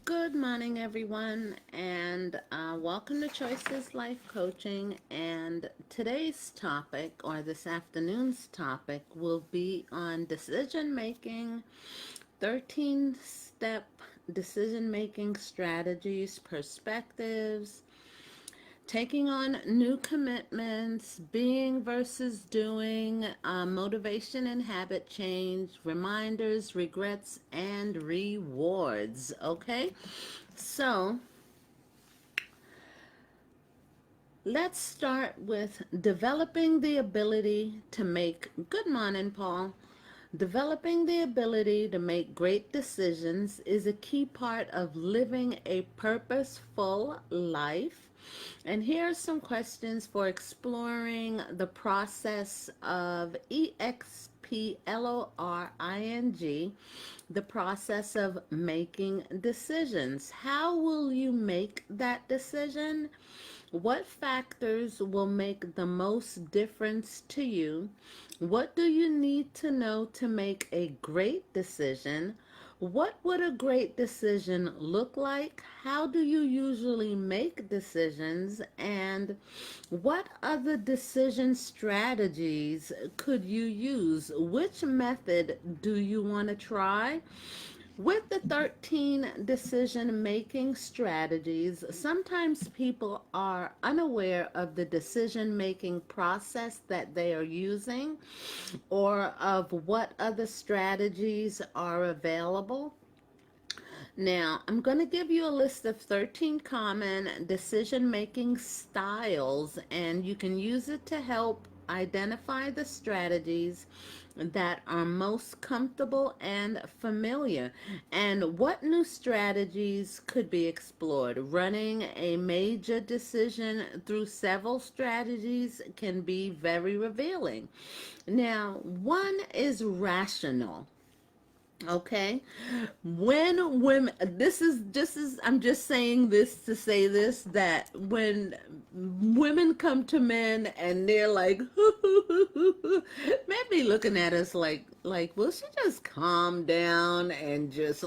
Good morning, everyone, and welcome to Choices Life Coaching. And today's topic, or this afternoon's topic, will be on decision making, 13-step decision making strategies, perspectives, taking on new commitments, being versus doing, motivation and habit change, reminders, regrets, and rewards. Okay, so let's start with developing the ability to make, good morning, Paul. Developing the ability to make great decisions is a key part of living a purposeful life. And here are some questions for exploring the process of EXPLORING, the process of making decisions. How will you make that decision? What factors will make the most difference to you? What do you need to know to make a great decision? What would a great decision look like? How do you usually make decisions? And what other decision strategies could you use? Which method do you want to try? With the 13 decision making strategies, sometimes people are unaware of the decision making process that they are using or of what other strategies are available. Now, I'm going to give you a list of 13 common decision making styles, and you can use it to help identify the strategies that are most comfortable and familiar. And what new strategies could be explored? Running a major decision through several strategies can be very revealing. Now, one is rational. Okay. When women, this is just as I'm just saying this to say this, that when women come to men and they're like, maybe looking at us like, will she just calm down and just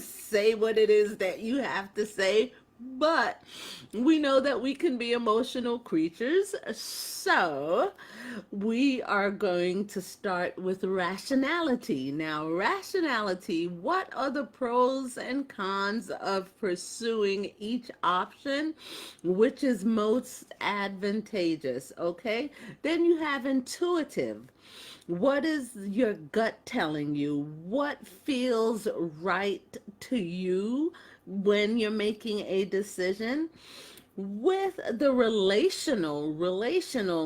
say what it is that you have to say? But we know that we can be emotional creatures. So we are going to start with rationality. Now, rationality, what are the pros and cons of pursuing each option? Which is most advantageous? Okay. Then you have intuitive. What is your gut telling you? What feels right to you when you're making a decision? With the relational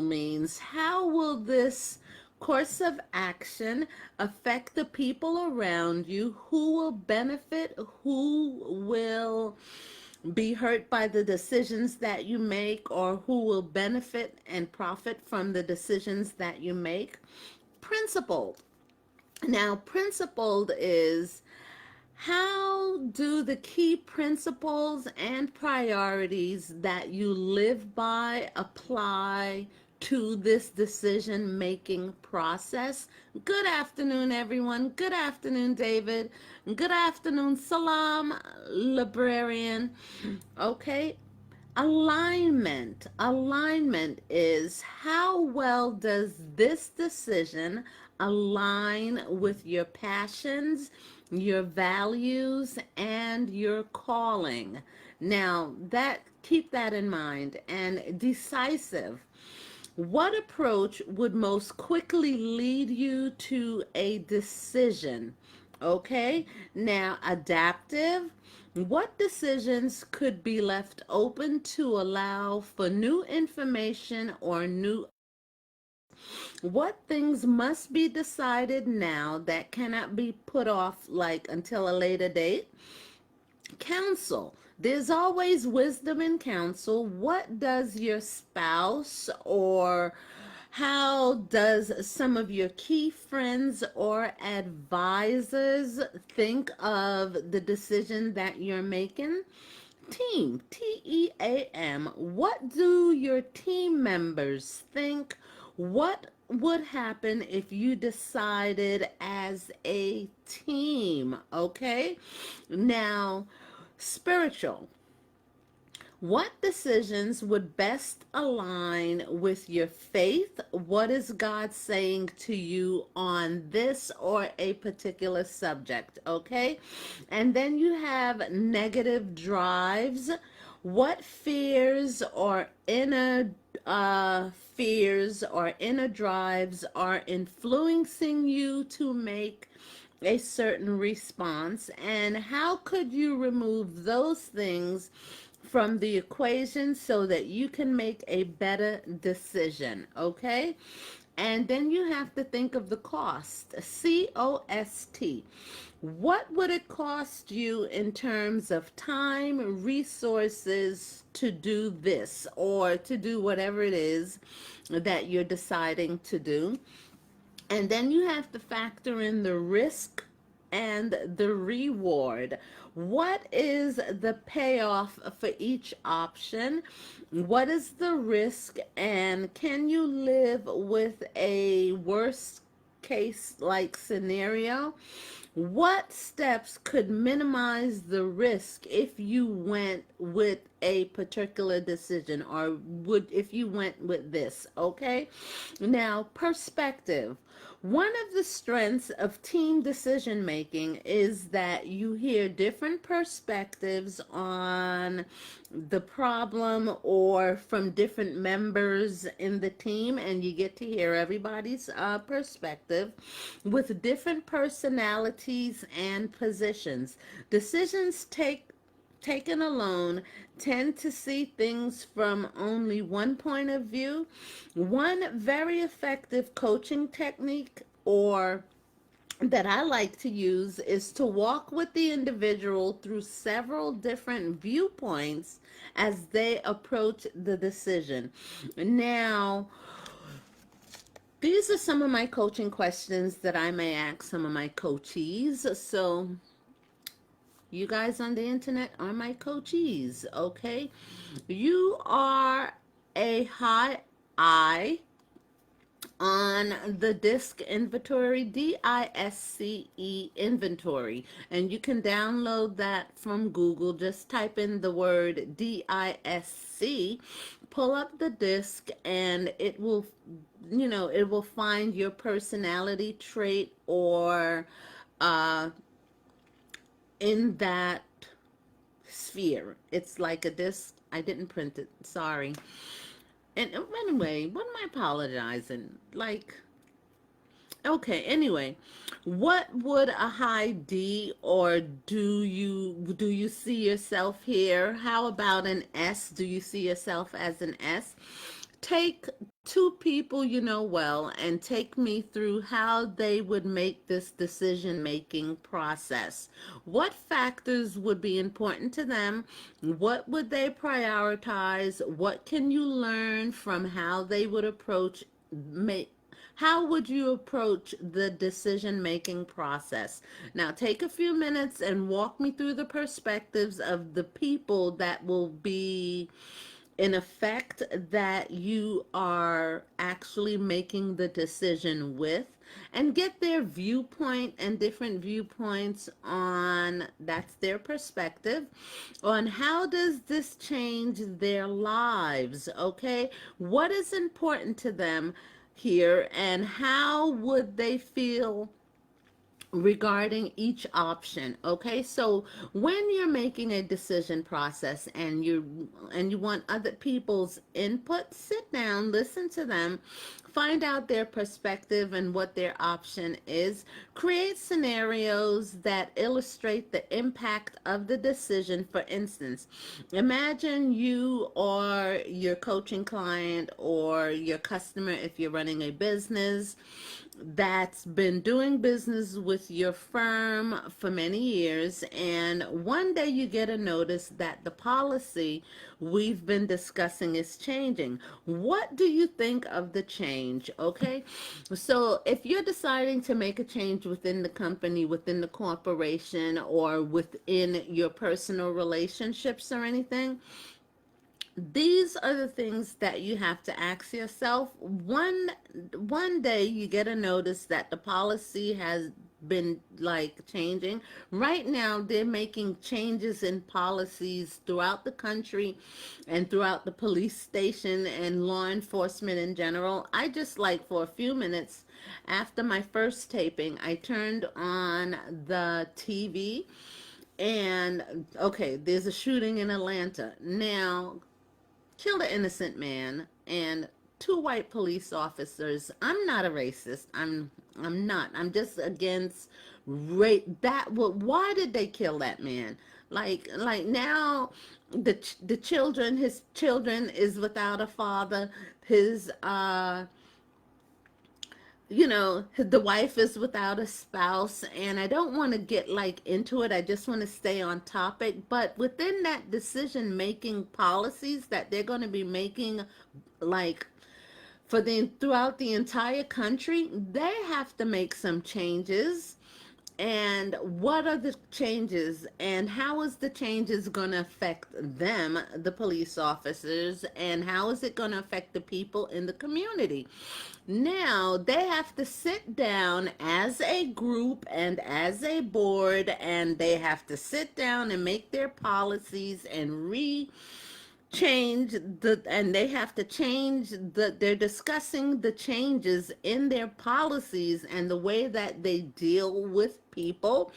means how will this course of action affect the people around you? Who will benefit? Who will be hurt by the decisions that you make, or who will benefit and profit from the decisions that you make? Principled. Now, principled is how do the key principles and priorities that you live by apply to this decision making process? Good afternoon, everyone. Good afternoon, David. Good afternoon, Salam, librarian. Okay, alignment. Alignment is how well does this decision align with your passions, your values, and your calling? Now, that keep that in mind. And decisive. What approach would most quickly lead you to a decision? Okay, now adaptive. What decisions could be left open to allow for new information or new? What things must be decided now that cannot be put off like until a later date? Counsel. There's always wisdom in counsel. What does your spouse, or how does some of your key friends or advisors think of the decision that you're making? Team, TEAM. What do your team members think? What would happen if you decided as a team? Okay. Now, Spiritual. What decisions would best align with your faith? What is God saying to you on this or a particular subject? Okay. And then you have negative drives. What fears or inner drives are influencing you to make a certain response, and how could you remove those things from the equation so that you can make a better decision? Okay. And then you have to think of the cost. COST. What would it cost you in terms of time, resources to do this or to do whatever it is that you're deciding to do? And then you have to factor in the risk and the reward. What is the payoff for each option? What is the risk? And can you live with a worst case like scenario? What steps could minimize the risk if you went with a particular decision, or would if you went with this? Okay. Now, perspective. One of the strengths of team decision making is that you hear different perspectives on the problem or from different members in the team, and you get to hear everybody's perspective with different personalities and positions. Decisions taken alone tend to see things from only one point of view. One very effective coaching technique or that I like to use is to walk with the individual through several different viewpoints as they approach the decision. Now, these are some of my coaching questions that I may ask some of my coachees. So, you guys on the internet are my coachees, okay? You are a high I on the DISC inventory, DISCE inventory, and you can download that from Google. Just type in the word DISC, pull up the DISC, and it will, it will find your personality trait or uh, in that sphere. It's like a disc. I didn't print it. Sorry. And anyway, what am I apologizing? Like, okay, anyway, what would a high D, or do you see yourself here? How about an S? Do you see yourself as an S? Take two people you know well and take me through how they would make this decision making process. What factors would be important to them? What would they prioritize? What can you learn from how they would approach make how would you approach the decision making process? Now, take a few minutes and walk me through the perspectives of the people that will be in effect that you are actually making the decision with, and get their viewpoint and different viewpoints on that's their perspective on how does this change their lives. Okay, what is important to them here, and how would they feel regarding each option. Okay, so when you're making a decision process and you want other people's input, sit down, listen to them, find out their perspective and what their option is. Create scenarios that illustrate the impact of the decision. For instance, imagine you or your coaching client or your customer, if you're running a business, that's been doing business with your firm for many years, and one day you get a notice that the policy we've been discussing is changing. What do you think of the change? Okay, so if you're deciding to make a change within the company, within the corporation, or within your personal relationships or anything, these are the things that you have to ask yourself. One day you get a notice that the policy has been like changing. Right now, they're making changes in policies throughout the country and throughout the police station and law enforcement in general. I just like for a few minutes after my first taping, I turned on the TV and okay, there's a shooting in Atlanta. Now, killed an innocent man and two white police officers. I'm not a racist. I'm not. I'm just against rape. That what? Why did they kill that man? Like now, the children, his children is without a father. His the wife is without a spouse, and I don't want to get like into it. I just want to stay on topic. But within that decision making policies that they're going to be making, like for the throughout the entire country, they have to make some changes. And what are the changes, and how is the changes going to affect them, the police officers, and how is it going to affect the people in the community? Now they have to sit down as a group and as a board, and they have to sit down and make their policies and change and they have to change they're discussing the changes in their policies and the way that they deal with people,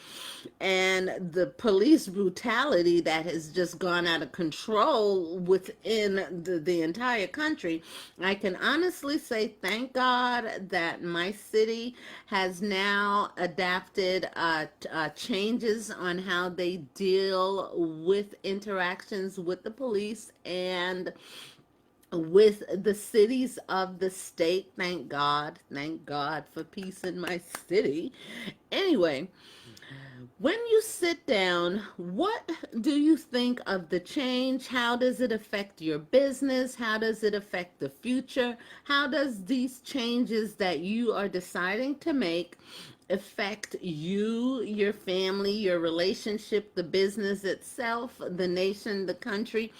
and the police brutality that has just gone out of control within the entire country. I can honestly say thank God that my city has now adapted changes on how they deal with interactions with the police and with the cities of the state. Thank God for peace in my city. Anyway, when you sit down, what do you think of the change? How does it affect your business? How does it affect the future? How does these changes that you are deciding to make affect you, your family, your relationship, the business itself, the nation, the country?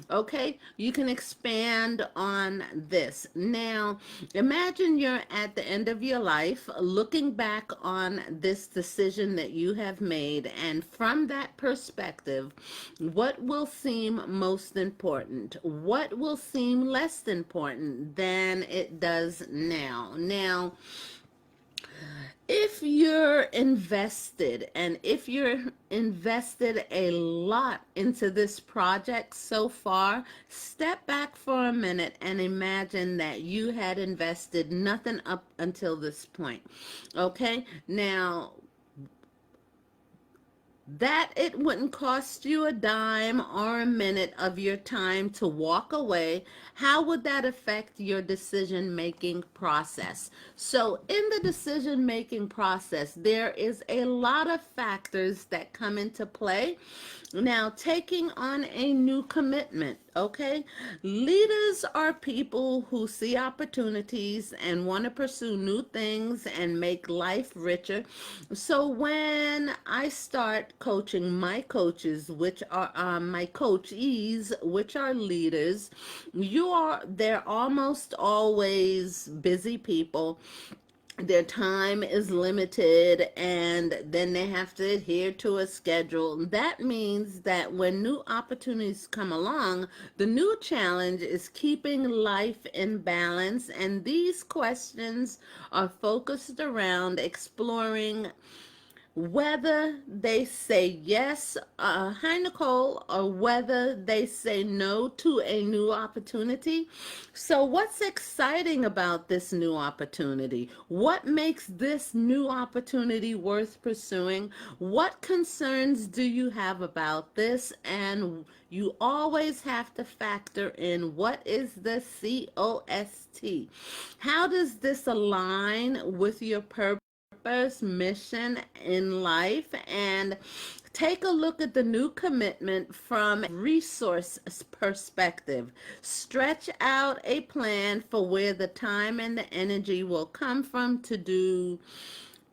Okay, you can expand on this. Now, imagine you're at the end of your life looking back on this decision that you have made, and from that perspective, what will seem most important? What will seem less important than it does now? Now, if you're invested, and if you're invested a lot into this project so far, step back for a minute and imagine that you had invested nothing up until this point. Okay, now that it wouldn't cost you a dime or a minute of your time to walk away, how would that affect your decision making process? So, in the decision making process, there is a lot of factors that come into play. Now, taking on a new commitment, okay? Leaders are people who see opportunities and want to pursue new things and make life richer. So, when I start coaching my coaches, which are my coachees, which are leaders, they're almost always busy people. Their time is limited, and then they have to adhere to a schedule. That means that when new opportunities come along, the new challenge is keeping life in balance, and these questions are focused around exploring whether they say yes, hi Nicole, or whether they say no to a new opportunity. So, what's exciting about this new opportunity? What makes this new opportunity worth pursuing? What concerns do you have about this? And you always have to factor in what is the COST. How does this align with your purpose? Mission in life, and take a look at the new commitment from a resource perspective. Stretch out a plan for where the time and the energy will come from to do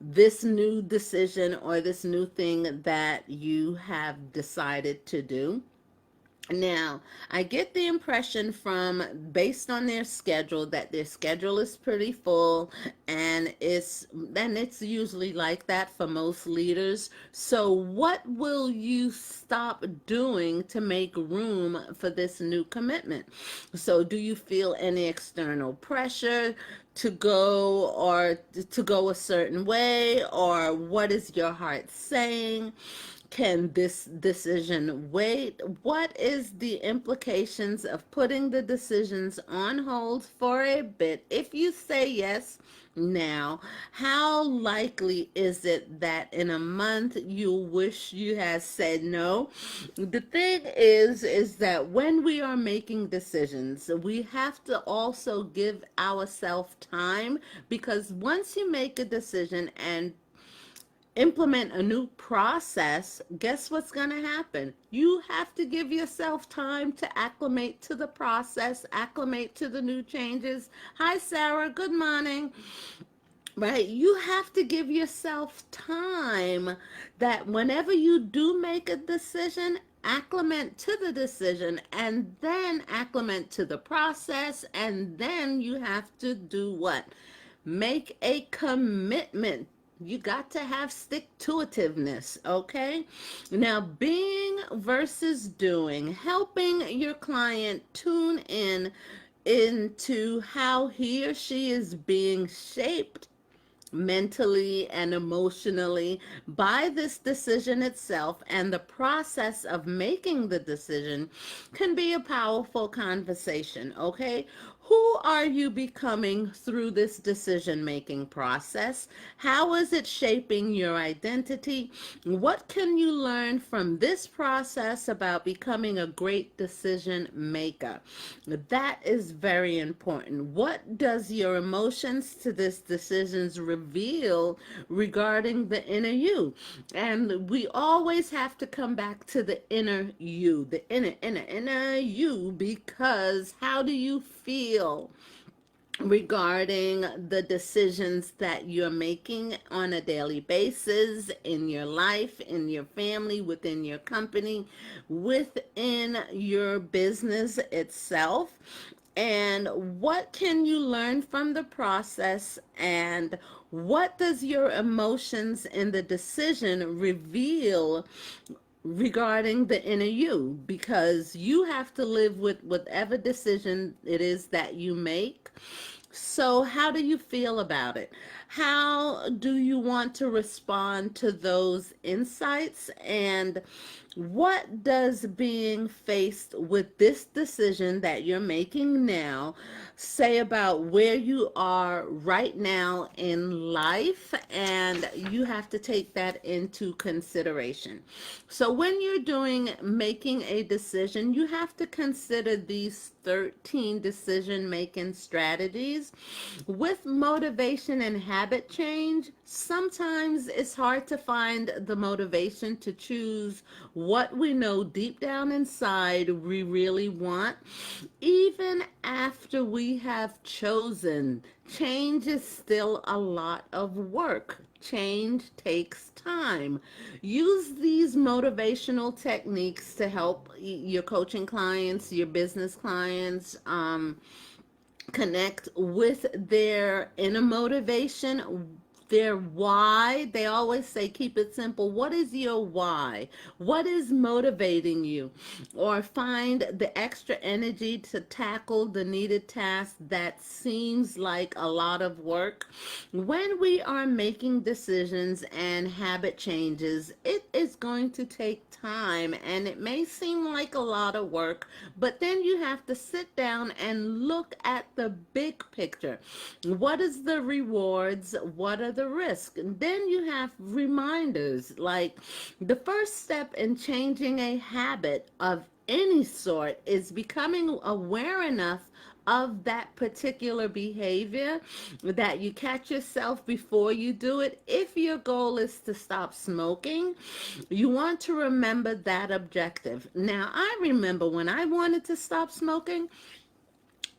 this new decision or this new thing that you have decided to do. Now, I get the impression from based on their schedule that their schedule is pretty full, and it's usually like that for most leaders. So what will you stop doing to make room for this new commitment? So do you feel any external pressure to go or to go a certain way, or what is your heart saying? Can this decision wait? What is the implications of putting the decisions on hold for a bit? If you say yes now, how likely is it that in a month you wish you had said no? The thing is that when we are making decisions, we have to also give ourselves time, because once you make a decision and implement a new process, guess what's going to happen? You have to give yourself time to acclimate to the process, acclimate to the new changes. Hi, Sarah. Good morning. Right? You have to give yourself time that whenever you do make a decision, acclimate to the decision and then acclimate to the process. And then you have to do what? Make a commitment. You got to have stick to itiveness, okay? Now, being versus doing, helping your client tune in into how he or she is being shaped mentally and emotionally by this decision itself, and the process of making the decision can be a powerful conversation, okay? Who are you becoming through this decision making process? How is it shaping your identity? What can you learn from this process about becoming a great decision maker? That is very important. What does your emotions to this decisions reveal regarding the inner you? And we always have to come back to the inner you, the inner you, because how do you feel regarding the decisions that you're making on a daily basis in your life, in your family, within your company, within your business itself? And what can you learn from the process? And what does your emotions in the decision reveal regarding the inner you? Because you have to live with whatever decision it is that you make. So, how do you feel about it? How do you want to respond to those insights? And what does being faced with this decision that you're making now say about where you are right now in life? And you have to take that into consideration. So when you're making a decision, you have to consider these 13 decision making strategies. With motivation and habit change, sometimes it's hard to find the motivation to choose what we know deep down inside we really want. Even after we have chosen, change is still a lot of work. Change takes time. Use these motivational techniques to help your coaching clients, your business clients, connect with their inner motivation, their why. They always say, keep it simple. What is your why? What is motivating you? Or find the extra energy to tackle the needed task that seems like a lot of work. When we are making decisions and habit changes, it is going to take time and it may seem like a lot of work, but then you have to sit down and look at the big picture. What is the rewards? What are the risks? And then you have reminders, like the first step in changing a habit of any sort is becoming aware enough of that particular behavior that you catch yourself before you do it. If your goal is to stop smoking, you want to remember that objective. Now, I remember when I wanted to stop smoking,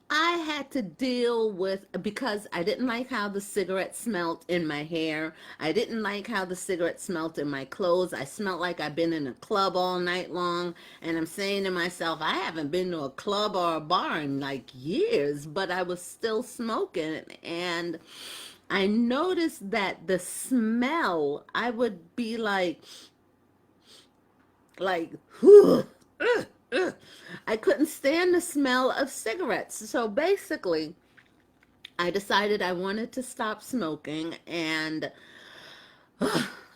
I had to deal with, because I didn't like how the cigarette smelled in my hair. I didn't like how the cigarette smelled in my clothes. I smelled like I've been in a club all night long. And I'm saying to myself, I haven't been to a club or a bar in like years, but I was still smoking. And I noticed that the smell, I would be whew, ugh, ugh. I couldn't stand the smell of cigarettes. So basically, I decided I wanted to stop smoking, and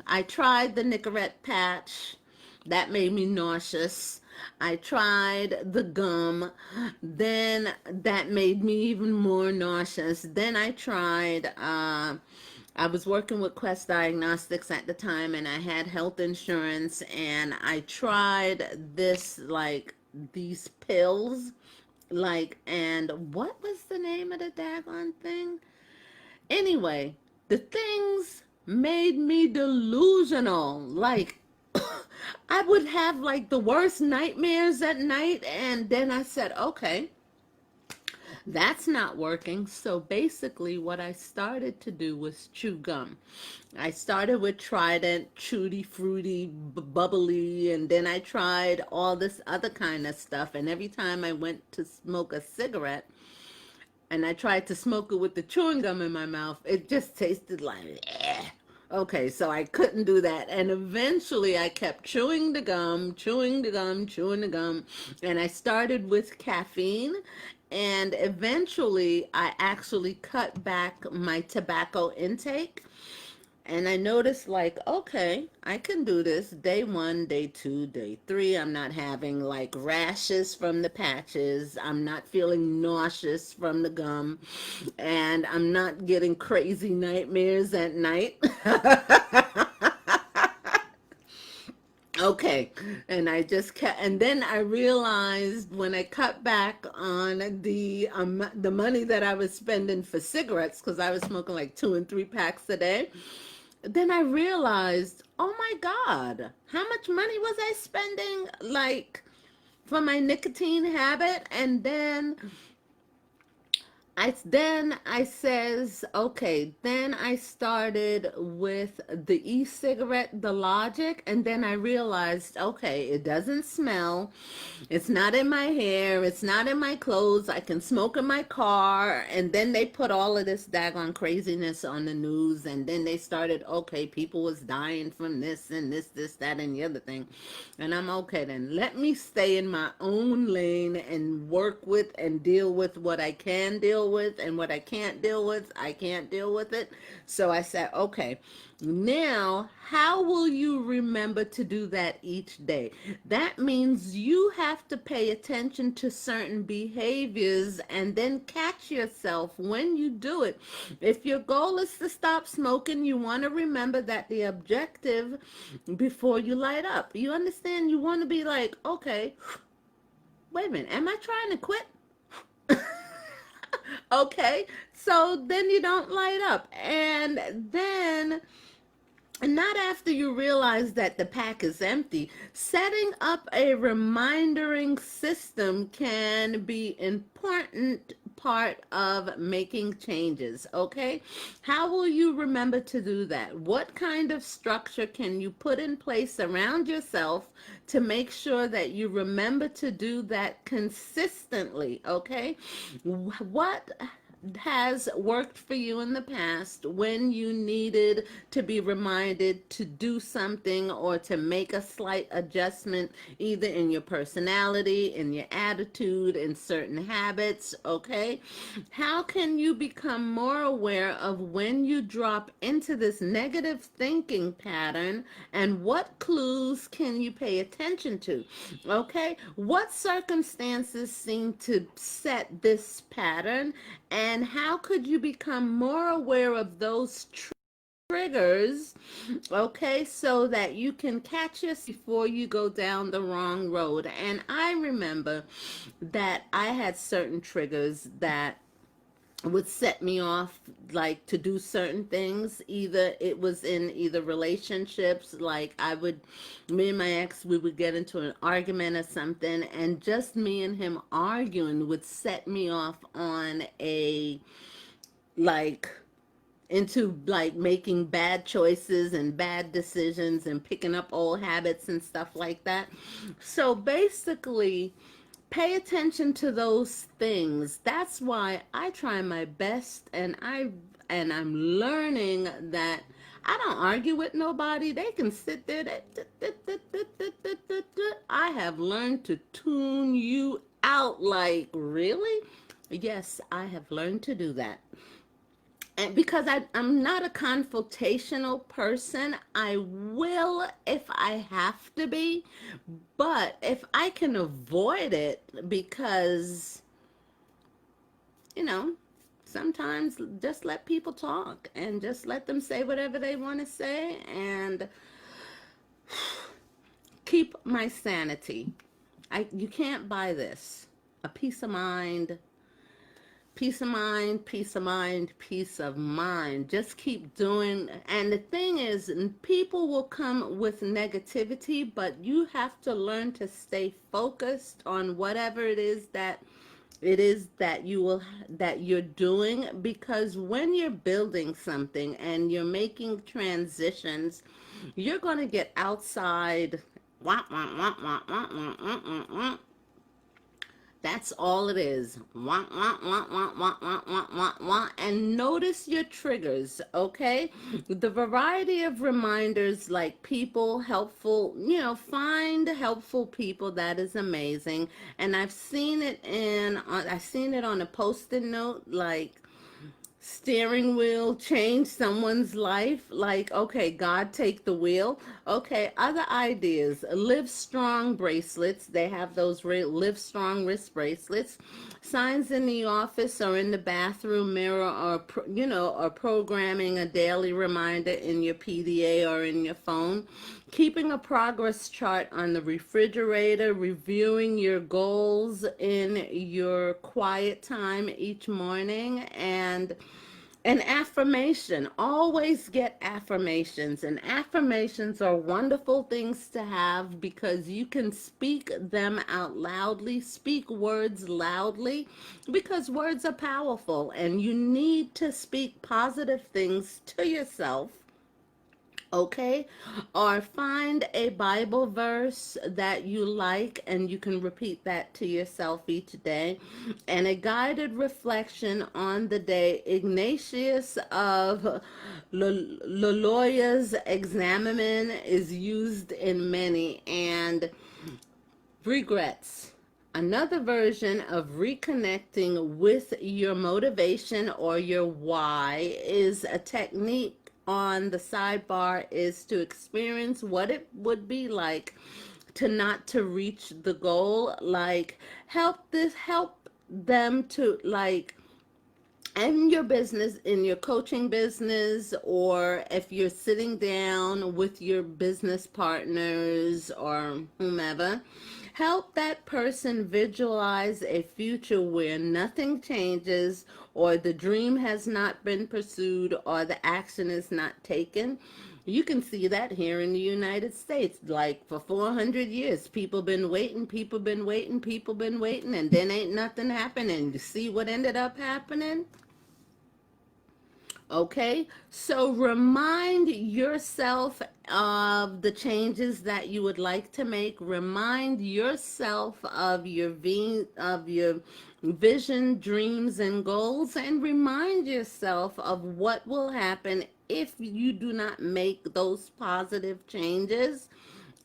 I tried the Nicorette patch. That made me nauseous. I tried the gum. Then that made me even more nauseous. Then I was working with Quest Diagnostics at the time, and I had health insurance, and I tried these pills, and what was the name of the daggone thing? Anyway, the things made me delusional. I would have like the worst nightmares at night, and then I said, okay, that's not working. So basically, what I started to do was chew gum. I started with Trident, Tutti Fruity, Bubbly, and then I tried all this other kind of stuff. And every time I went to smoke a cigarette, and I tried to smoke it with the chewing gum in my mouth, it just tasted like, eh. Okay, so I couldn't do that. And eventually I kept chewing the gum, chewing the gum, chewing the gum. And I started with caffeine. And eventually I actually cut back my tobacco intake. And I noticed, like, okay, I can do this. Day one, day two, day three. I'm not having like rashes from the patches. I'm not feeling nauseous from the gum. And I'm not getting crazy nightmares at night. Okay, and I just kept, and then I realized when I cut back on the money that I was spending for cigarettes, because I was smoking like 2 and 3 packs a day. Then I realized, oh my God, how much money was I spending like for my nicotine habit? And then I says, okay, then I started with the e-cigarette, the Logic, and then I realized, okay, it doesn't smell, it's not in my hair, it's not in my clothes, I can smoke in my car. And then they put all of this daggone craziness on the news, and then they started, okay, people was dying from this and this, that, and the other thing. And I'm okay, then let me stay in my own lane and work with and deal with what I can deal with, and what I can't deal with, I can't deal with it. So I said, okay, now how will you remember to do that each day? That means you have to pay attention to certain behaviors and then catch yourself when you do it. If your goal is to stop smoking, you want to remember that the objective before you light up. You understand? You want to be like, okay, wait a minute, am I trying to quit? Okay, so then you don't light up. And then, not after you realize that the pack is empty, setting up a reminding system can be important part of making changes. Okay, how will you remember to do that? What kind of structure can you put in place around yourself to make sure that you remember to do that consistently? Okay, what has worked for you in the past when you needed to be reminded to do something or to make a slight adjustment, either in your personality, in your attitude, in certain habits? Okay, how can you become more aware of when you drop into this negative thinking pattern, and what clues can you pay attention to? Okay, what circumstances seem to set this pattern, and how could you become more aware of those triggers, okay, so that you can catch us before you go down the wrong road? And I remember that I had certain triggers that would set me off like to do certain things. Either it was in either relationships, like me and my ex, we would get into an argument or something, and just me and him arguing would set me off on a like into like making bad choices and bad decisions and picking up old habits and stuff like that. So basically, pay attention to those things. That's why I try my best, and I'm learning that I don't argue with nobody. They can sit there. I have learned to tune you out. Like, really? Yes, I have learned to do that. And because I'm not a confrontational person, I will if I have to be. But if I can avoid it, because, you know, sometimes just let people talk and just let them say whatever they want to say and keep my sanity. You can't buy this. A peace of mind, peace of mind, peace of mind, peace of mind. Just keep doing. And the thing is, people will come with negativity, but you have to learn to stay focused on whatever it is that you're doing, because when you're building something and you're making transitions, you're going to get outside. Wah, wah, wah, wah, wah, wah, wah, wah, wah. That's all it is. Wah, wah, wah, wah, wah, wah, wah, wah, wah. And notice your triggers, okay? The variety of reminders, like people, helpful, find helpful people. That is amazing. And I've seen it on a post-it note, like, steering wheel change someone's life. Like, okay, God, take the wheel. Okay, other ideas. Live Strong bracelets. They have those Live Strong wrist bracelets. Signs in the office or in the bathroom mirror, or programming a daily reminder in your PDA or in your phone. Keeping a progress chart on the refrigerator. Reviewing your goals in your quiet time each morning. And an affirmation. Always get affirmations. And affirmations are wonderful things to have because you can speak them out loudly, speak words loudly, because words are powerful and you need to speak positive things to yourself. Okay, or find a Bible verse that you like and you can repeat that to yourself each day. And a guided reflection on the day. Ignatius of Loyola's Examen is used in many. And regrets. Another version of reconnecting with your motivation or your why is a technique on the sidebar, is to experience what it would be like to not to reach the goal. Like, help them to, like, in your business, in your coaching business, or if you're sitting down with your business partners or whomever, help that person visualize a future where nothing changes, or the dream has not been pursued, or the action is not taken. You can see that here in the United States. Like, for 400 years, people been waiting, people been waiting, people been waiting, and then ain't nothing happening. You see what ended up happening? Okay, so remind yourself of the changes that you would like to make. Remind yourself of your vision, dreams, and goals, and remind yourself of what will happen if you do not make those positive changes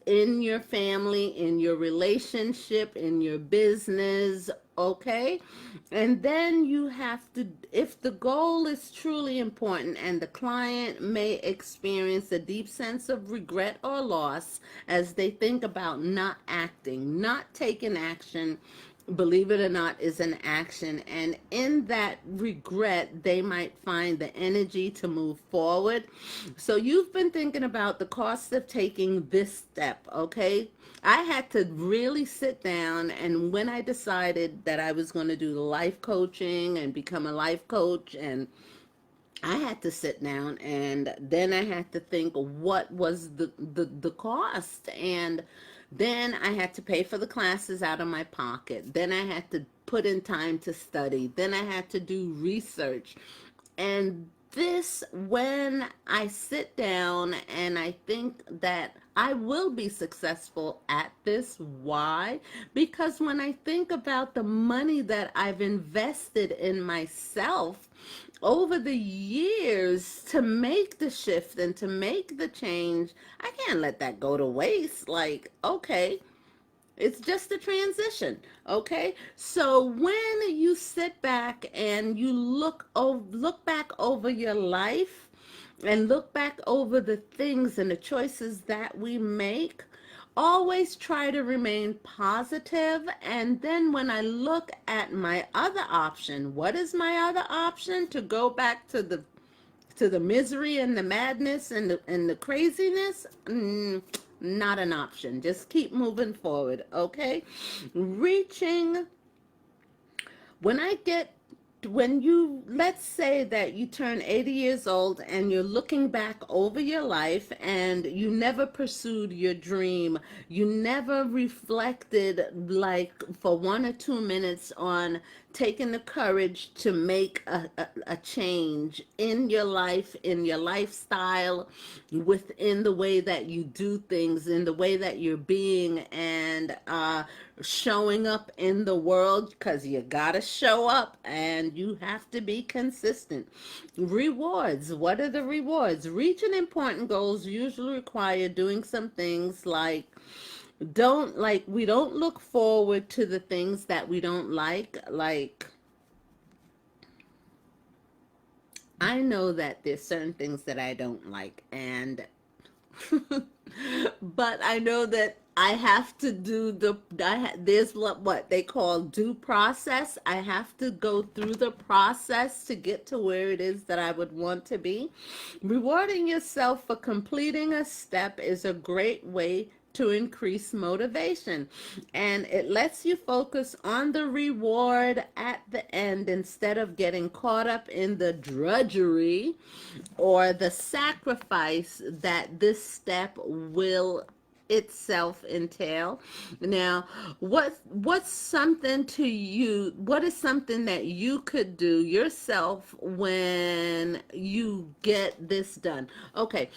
in your family, in your relationship, in your business, okay? And then you have to, if the goal is truly important and the client may experience a deep sense of regret or loss as they think about not acting, not taking action believe it or not, is an action. And in that regret, they might find the energy to move forward. So you've been thinking about the cost of taking this step, okay? I had to really sit down, and when I decided that I was going to do life coaching and become a life coach, and I had to sit down, and then I had to think what was the cost, and then I had to pay for the classes out of my pocket. Then I had to put in time to study. Then I had to do research. And this, when I sit down and I think that I will be successful at this. Why? Because when I think about the money that I've invested in myself over the years to make the shift and to make the change, I can't let that go to waste. Like, okay, it's just a transition, okay? So when you sit back and you look back over your life and look back over the things and the choices that we make, always try to remain positive. And then when I look at my other option, what is my other option? To go back to the misery and the madness and the craziness. Not an option. Just keep moving forward, okay? Reaching, when I get when you, let's say that you turn 80 years old and you're looking back over your life and you never pursued your dream, you never reflected like for 1 or 2 minutes on taking the courage to make a change in your life, in your lifestyle, within the way that you do things, in the way that you're being, and showing up in the world, because you gotta show up and you have to be consistent. Rewards. What are the rewards? Reaching important goals usually require doing some things like, we don't look forward to the things that we don't like. I know that there's certain things that I don't like, and but I know that I have to do there's what they call due process. I have to go through the process to get to where it is that I would want to be. Rewarding yourself for completing a step is a great way to increase motivation, and it lets you focus on the reward at the end instead of getting caught up in the drudgery or the sacrifice that this step will itself entail. Now, what's something to you, what is something that you could do yourself when you get this done? Okay,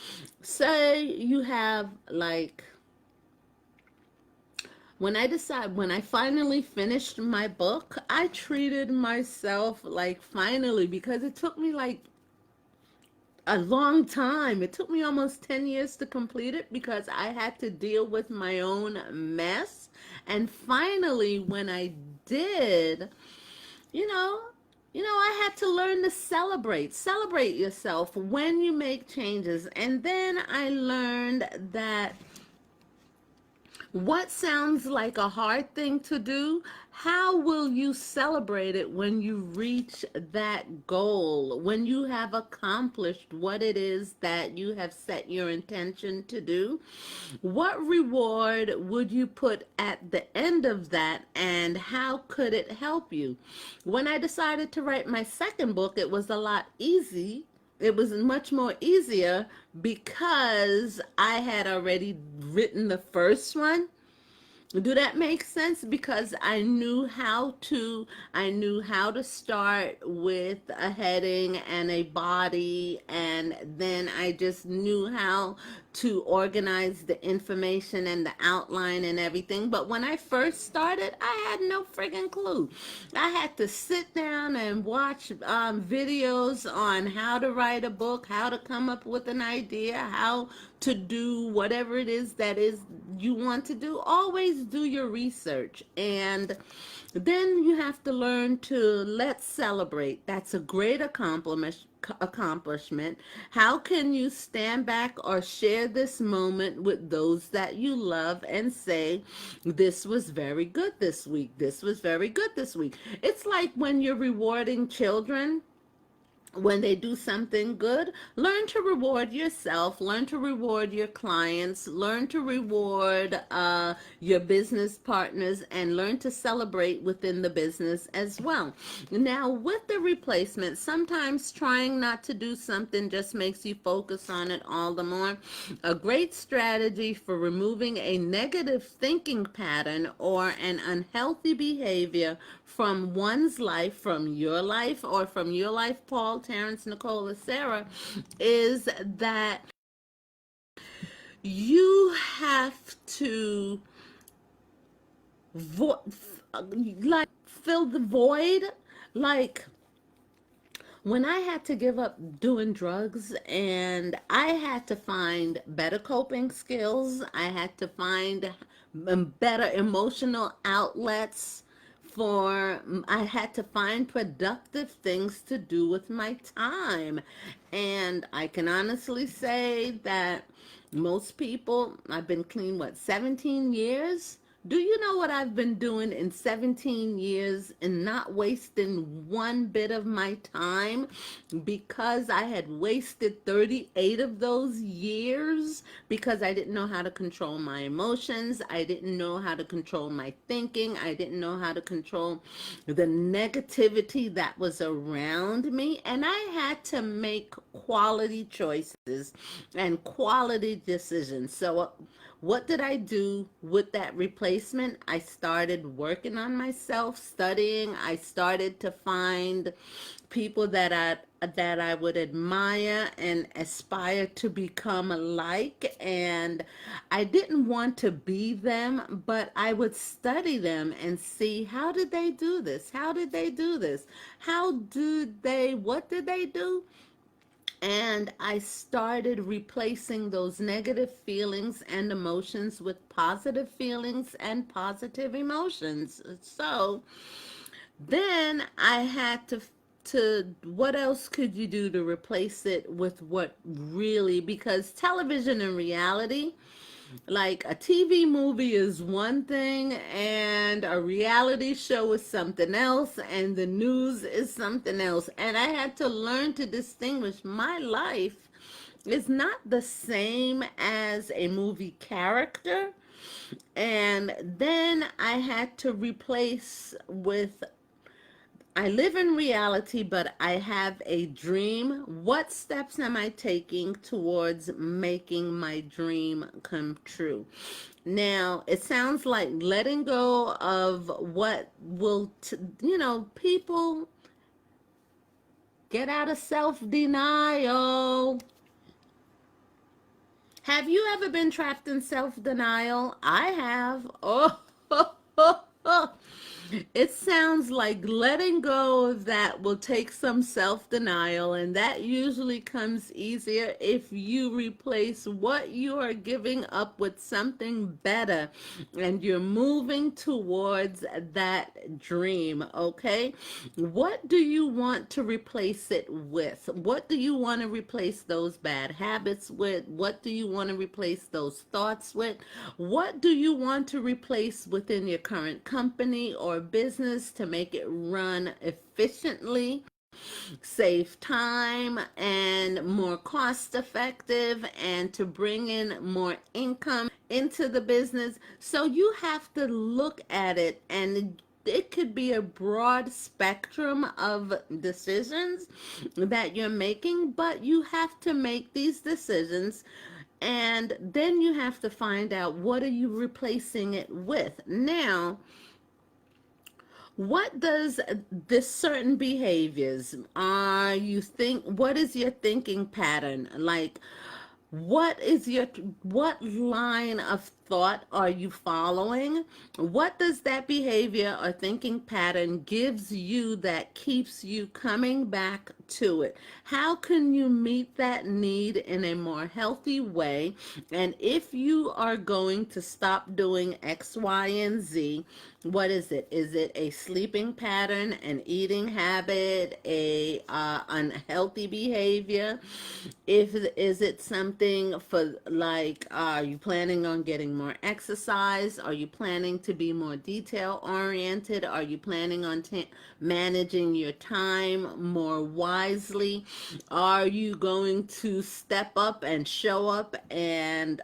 say you have like, when I finally finished my book, I treated myself like, finally, because it took me like a long time. It took me almost 10 years to complete it because I had to deal with my own mess. And finally, when I did, you know, I had to learn to celebrate yourself when you make changes. And then I learned that what sounds like a hard thing to do, how will you celebrate it when you reach that goal, when you have accomplished what it is that you have set your intention to do? What reward would you put at the end of that, and how could it help you? When I decided to write my second book, it was a lot easy. It was much more easier because I had already written the first one. Do that make sense? Because I knew how to start with a heading and a body, and then I just knew how to organize the information and the outline and everything. But when I first started, I had no friggin' clue. I had to sit down and watch videos on how to write a book, how to come up with an idea, how to do whatever it is you want to do, always do your research. And then you have to learn to let's celebrate. That's a great accomplishment. How can you stand back or share this moment with those that you love and say, this was very good this week. This was very good this week. It's like when you're rewarding children when they do something good. Learn to reward yourself, learn to reward your clients, learn to reward your business partners, and learn to celebrate within the business as well. Now, with the replacement, sometimes trying not to do something just makes you focus on it all the more. A great strategy for removing a negative thinking pattern or an unhealthy behavior from one's life, from your life, or from your life, Paul, Terrence, Nicole, or Sarah, is that you have to like fill the void. Like when I had to give up doing drugs and I had to find better coping skills, I had to find better emotional outlets for, I had to find productive things to do with my time. And I can honestly say that most people, I've been clean, what, 17 years? Do you know what I've been doing in 17 years and not wasting one bit of my time because I had wasted 38 of those years because I didn't know how to control my emotions. I didn't know how to control my thinking. I didn't know how to control the negativity that was around me. And I had to make quality choices and quality decisions. So what did I do with that replacement? I started working on myself, studying. I started to find people that I would admire and aspire to become like. And I didn't want to be them, but I would study them and see, how did they do this? How did they do this? What did they do? And I started replacing those negative feelings and emotions with positive feelings and positive emotions. So then I had to what else could you do to replace it with what really, because television and reality, like a TV movie is one thing and a reality show is something else and the news is something else. And I had to learn to distinguish. My life is not the same as a movie character. And then I had to replace with, I live in reality, but I have a dream. What steps am I taking towards making my dream come true? Now, it sounds like letting go of what will, people get out of self-denial. Have you ever been trapped in self-denial? I have. Oh. It sounds like letting go of that will take some self-denial, and that usually comes easier if you replace what you are giving up with something better and you're moving towards that dream, okay? What do you want to replace it with? What do you want to replace those bad habits with? What do you want to replace those thoughts with? What do you want to replace within your current company or business to make it run efficiently, save time, and more cost effective, and to bring in more income into the business? So you have to look at it, and it could be a broad spectrum of decisions that you're making, but you have to make these decisions. And then you have to find out, what are you replacing it with? Now, what does this certain behaviors are you think, what is your thinking pattern? Like, What is your, what line of thought are you following? What does that behavior or thinking pattern gives you that keeps you coming back to it? How can you meet that need in a more healthy way? And if you are going to stop doing X, Y, and Z, what is it? Is it a sleeping pattern, an eating habit, a unhealthy behavior? If is it something for like, are you planning on getting more exercise? Are you planning to be more detail oriented? Are you planning on managing your time more wisely? Are you going to step up and show up and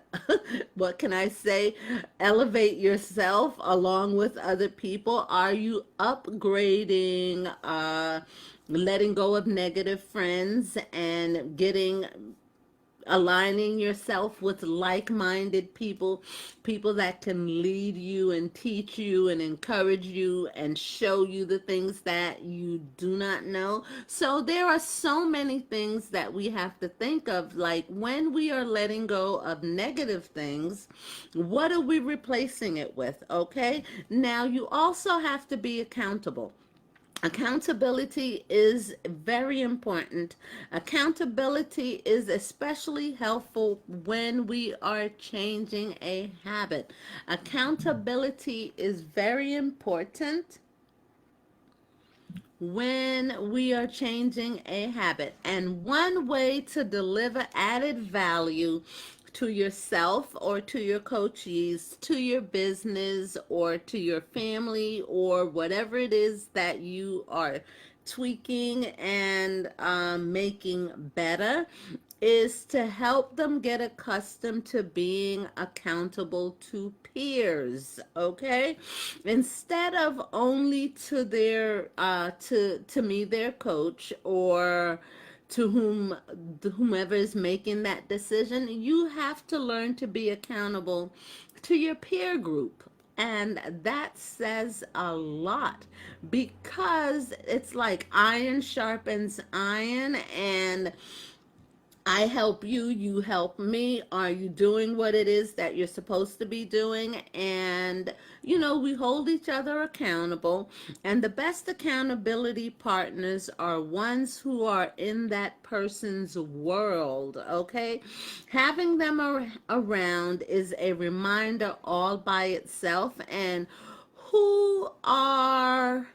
what can I say? Elevate yourself along with other people? Are you upgrading, letting go of negative friends and getting, aligning yourself with like-minded people, people that can lead you and teach you and encourage you and show you the things that you do not know? So there are so many things that we have to think of, like when we are letting go of negative things, what are we replacing it with? Okay, now you also have to be accountable. Accountability is very important. Accountability is especially helpful when we are changing a habit. Accountability is very important when we are changing a habit. And one way to deliver added value to yourself or to your coachees, to your business or to your family or whatever it is that you are tweaking and making better, is to help them get accustomed to being accountable to peers. Okay, instead of only to their to me, their coach, or to whomever is making that decision, you have to learn to be accountable to your peer group. And that says a lot, because it's like iron sharpens iron, and I help you, you help me. Are you doing what it is that you're supposed to be doing? And, you know, we hold each other accountable. And the best accountability partners are ones who are in that person's world, okay? Having them around is a reminder all by itself. And who are,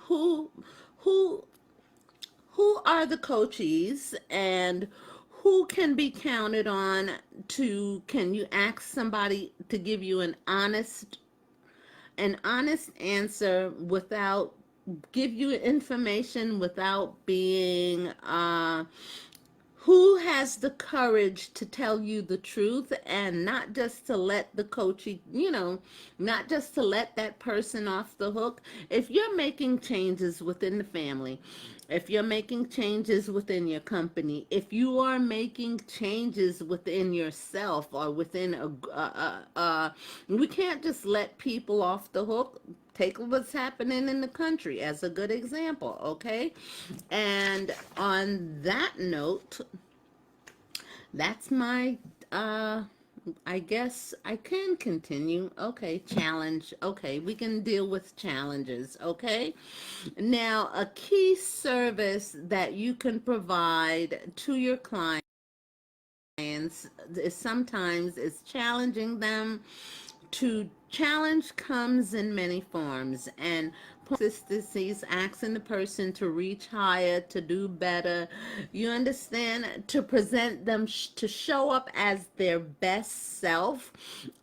who, who who are the coaches, and who can be counted on to, can you ask somebody to give you an honest answer without, give you information without being who has the courage to tell you the truth, and not just to let the coach, not just to let that person off the hook. If you're making changes within the family, if you're making changes within your company, if you are making changes within yourself or within we can't just let people off the hook. Take what's happening in the country as a good example, okay? And on that note, that's my I guess I can continue. Okay, challenge. Okay, we can deal with challenges. Okay, now a key service that you can provide to your clients is sometimes is challenging them. To challenge comes in many forms, and consistencies, asking the person to reach higher, to do better, you understand, to present them, to show up as their best self,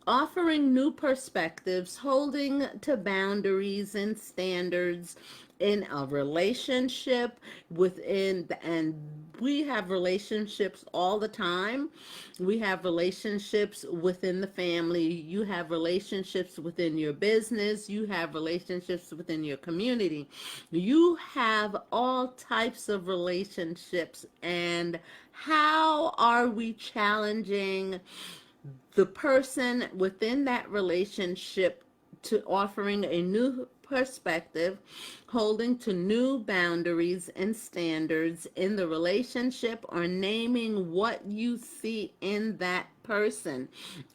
offering new perspectives, holding to boundaries and standards in a relationship and we have relationships all the time. We have relationships within the family. You have relationships within your business. You have relationships within your community. You have all types of relationships. And how are we challenging the person within that relationship to offering a new perspective, holding to new boundaries and standards in the relationship, or naming what you see in that person.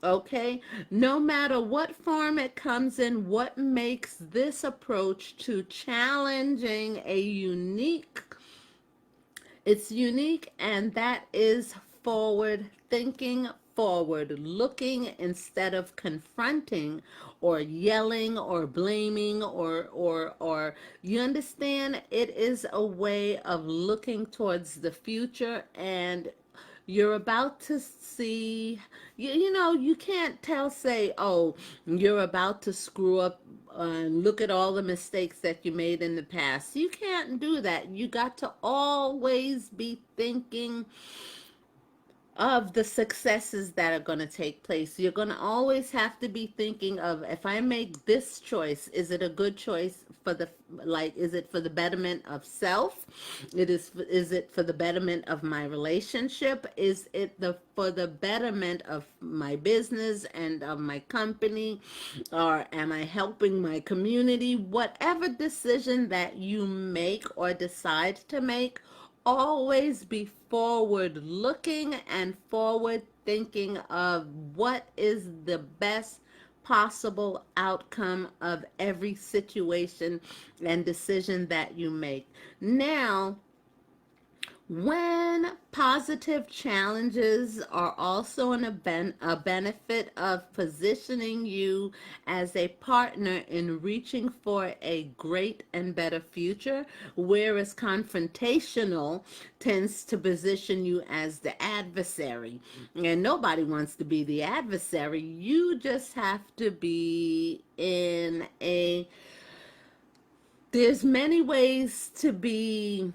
Okay? No matter what form it comes in, what makes this approach to challenging a unique it's unique, and that is forward thinking, forward looking instead of confronting or yelling or blaming or you understand, it is a way of looking towards the future, and you're about to see, you know, you can't say, oh, you're about to screw up and look at all the mistakes that you made in the past. You can't do that. You got to always be thinking of the successes that are going to take place. You're going to always have to be thinking of, if I make this choice, is it a good choice for the, like, is it for the betterment of self? Is it for the betterment of my relationship? Is it for the betterment of my business and of my company? Or am I helping my community? Whatever decision that you make or decide to make, always be forward looking and forward thinking of what is the best possible outcome of every situation and decision that you make. Now, when positive challenges are also a benefit of positioning you as a partner in reaching for a great and better future, whereas confrontational tends to position you as the adversary. And nobody wants to be the adversary. You just have to be in a, there's many ways to be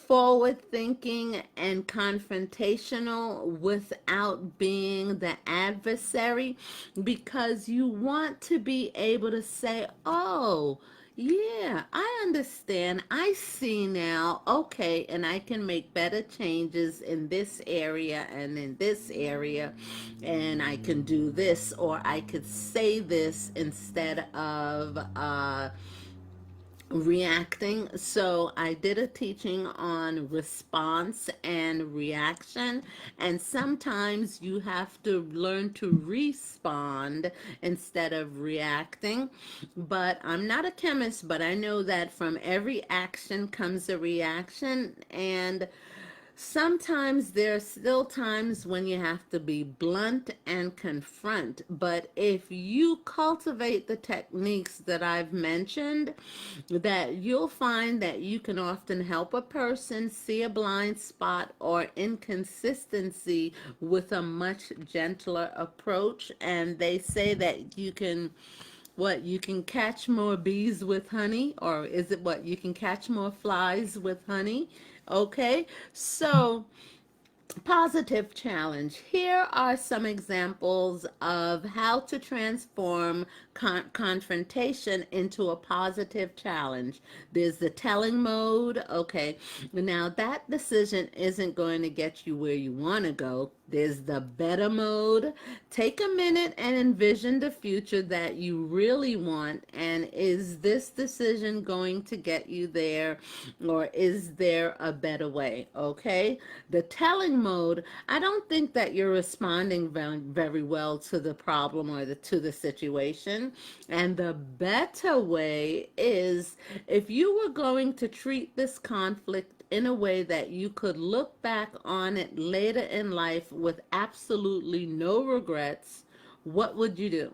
forward thinking and confrontational without being the adversary, because you want to be able to say, oh, yeah, I understand. I see now. Okay, and I can make better changes in this area and in this area, and I can do this, or I could say this instead of reacting. So I did a teaching on response and reaction, and sometimes you have to learn to respond instead of reacting. But I'm not a chemist, but I know that from every action comes a reaction, and sometimes there's still times when you have to be blunt and confront. But if you cultivate the techniques that I've mentioned, that you'll find that you can often help a person see a blind spot or inconsistency with a much gentler approach. And they say that you can, what, you can catch more bees with honey, or is it what, you can catch more flies with honey? Okay, so positive challenge. Here are some examples of how to transform confrontation into a positive challenge. There's the telling mode. Okay, now that decision isn't going to get you where you want to go. There's the better mode. Take a minute and envision the future that you really want, and is this decision going to get you there, or is there a better way? Okay, the telling mode, I don't think that you're responding very well to the problem or to the situation. And the better way is, if you were going to treat this conflict in a way that you could look back on it later in life with absolutely no regrets, what would you do?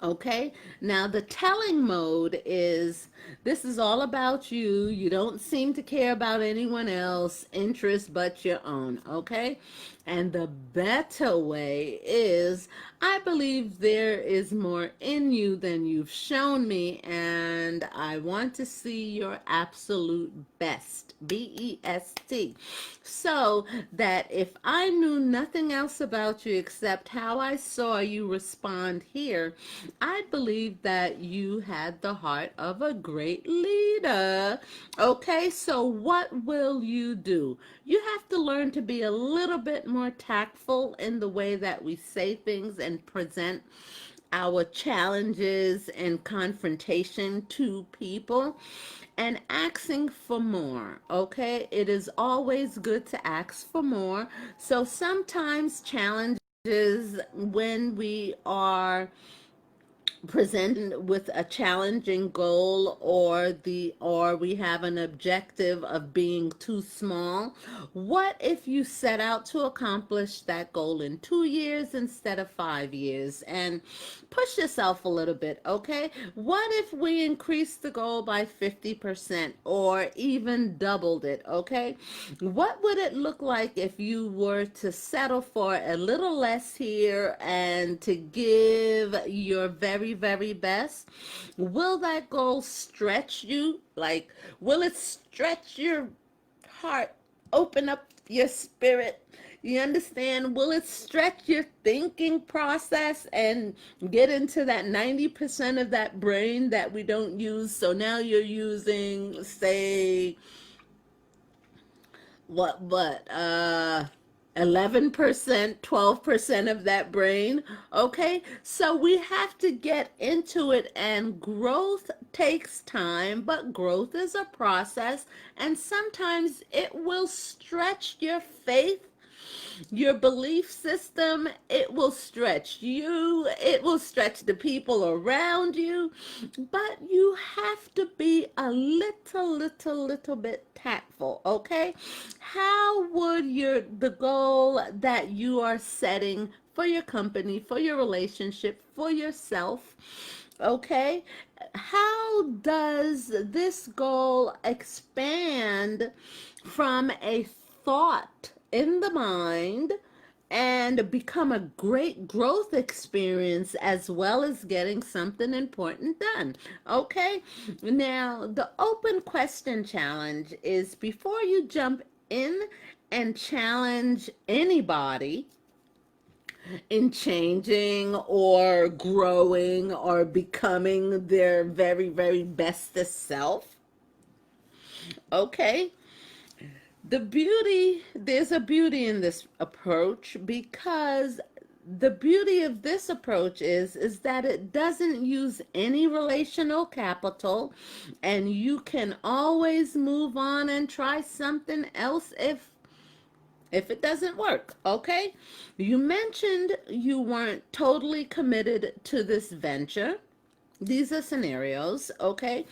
Okay, now the telling mode is, this is all about you. You don't seem to care about anyone else interest but your own. Okay, and the better way is, I believe there is more in you than you've shown me, and I want to see your absolute best. BEST. So that if I knew nothing else about you except how I saw you respond here, I believe that you had the heart of a great leader. Okay, so what will you do? You have to learn to be a little bit more tactful in the way that we say things and present our challenges and confrontation to people and asking for more. Okay, it is always good to ask for more. So sometimes challenges when we are presented with a challenging goal, or we have an objective of being too small. What if you set out to accomplish that goal in 2 years instead of 5 years, and push yourself a little bit? Okay, what if we increased the goal by 50% or even doubled it? Okay, what would it look like if you were to settle for a little less here and to give your very, very best? Will that goal stretch you? Like, will it stretch your heart, open up your spirit? You understand? Will it stretch your thinking process and get into that 90% of that brain that we don't use? So now you're using, say, what 11%, 12% of that brain. Okay, so we have to get into it, and growth takes time, but growth is a process, and sometimes it will stretch your faith, your belief system. It will stretch you, it will stretch the people around you, but you have to be a little bit tactful. Okay, how would the goal that you are setting for your company, for your relationship, for yourself, okay, how does this goal expand from a thought in the mind and become a great growth experience, as well as getting something important done? Okay, now the open question challenge is before you jump in and challenge anybody in changing or growing or becoming their very, very bestest self. Okay, there's a beauty in this approach, because the beauty of this approach is that it doesn't use any relational capital, and you can always move on and try something else if it doesn't work. Okay, you mentioned you weren't totally committed to this venture. These are scenarios. Okay,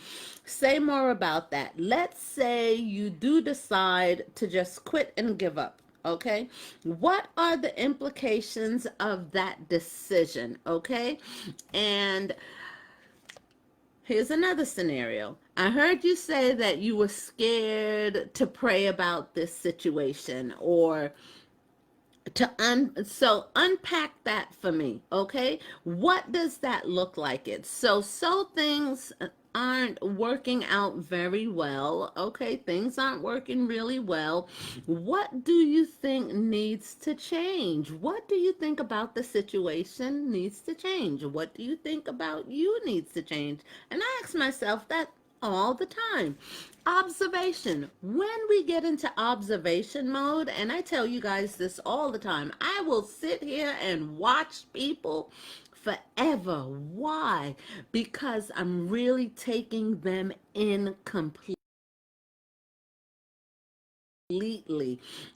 say more about that. Let's say you do decide to just quit and give up. Okay, what are the implications of that decision? Okay, and here's another scenario. I heard you say that you were scared to pray about this situation, or so unpack that for me. Okay, what does that look like? It so things aren't working out very well. Okay, things aren't working really well. What do you think needs to change? What do you think about the situation needs to change? What do you think about you needs to change? And I ask myself that all the time. Observation. When we get into observation mode, and I tell you guys this all the time, I will sit here and watch people forever. Why? Because I'm really taking them in completely.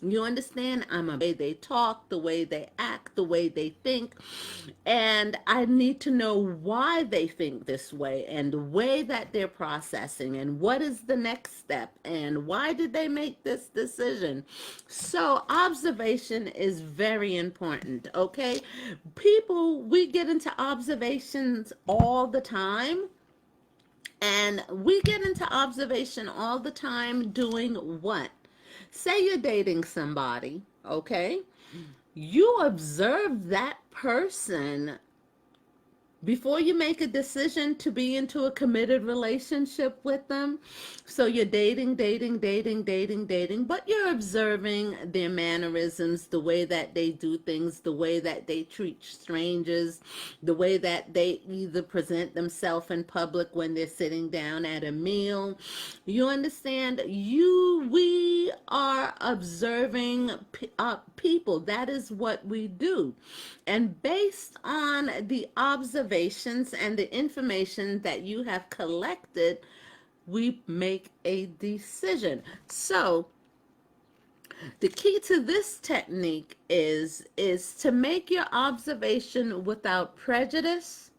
You understand? I'm a way they talk, the way they act, the way they think, and I need to know why they think this way, and the way that they're processing, and what is the next step, and why did they make this decision. So observation is very important. Okay, people, we get into observations all the time, and we get into observation all the time doing what? Say you're dating somebody, okay? You observe that person before you make a decision to be into a committed relationship with them. So you're dating, but you're observing their mannerisms, the way that they do things, the way that they treat strangers, the way that they either present themselves in public when they're sitting down at a meal. You understand? We are observing people. That is what we do. And based on the observation observations and the information that you have collected, we make a decision. So, the key to this technique is to make your observation without prejudice,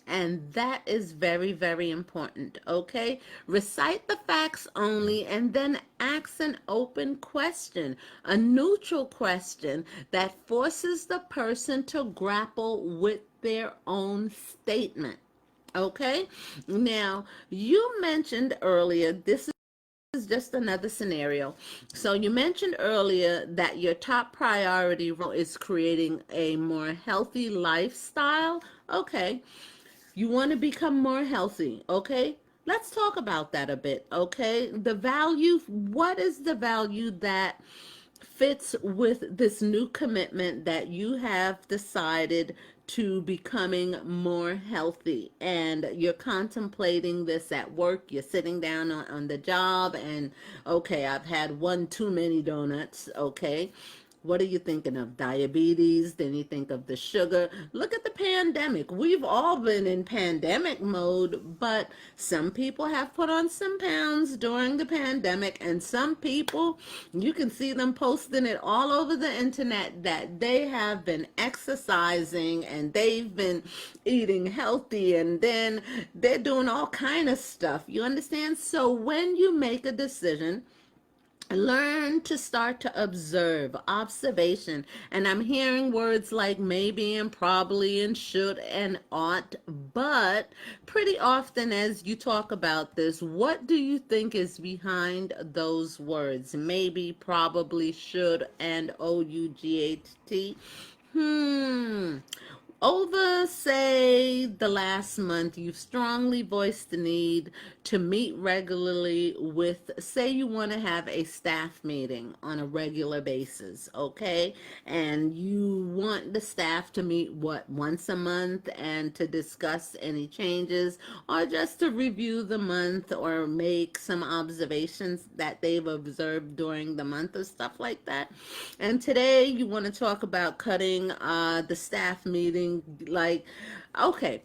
and that is very, very important. Okay, recite the facts only, and then ask an open question, a neutral question that forces the person to grapple with their own statement. Okay, now you mentioned earlier, this is just another scenario. So you mentioned earlier that your top priority is creating a more healthy lifestyle. Okay, you want to become more healthy. Okay, let's talk about that a bit. Okay, the value, what is the value that fits with this new commitment that you have decided to becoming more healthy, and you're contemplating this at work? You're sitting down on the job, and okay, I've had one too many donuts. Okay, what are you thinking of? Diabetes, then you think of the sugar. Look at the pandemic. We've all been in pandemic mode, but some people have put on some pounds during the pandemic, and some people, you can see them posting it all over the internet that they have been exercising and they've been eating healthy, and then they're doing all kind of stuff. You understand? So when you make a decision, learn to start to observe, observation. And I'm hearing words like maybe and probably and should and ought, but pretty often as you talk about this, what do you think is behind those words? Maybe, probably, should, and OUGHT. Hmm. Over, say, the last month, you've strongly voiced the need to meet regularly with, say, you want to have a staff meeting on a regular basis, okay? And you want the staff to meet, what, once a month, and to discuss any changes, or just to review the month or make some observations that they've observed during the month or stuff like that. And today you want to talk about cutting the staff meeting. Like, okay,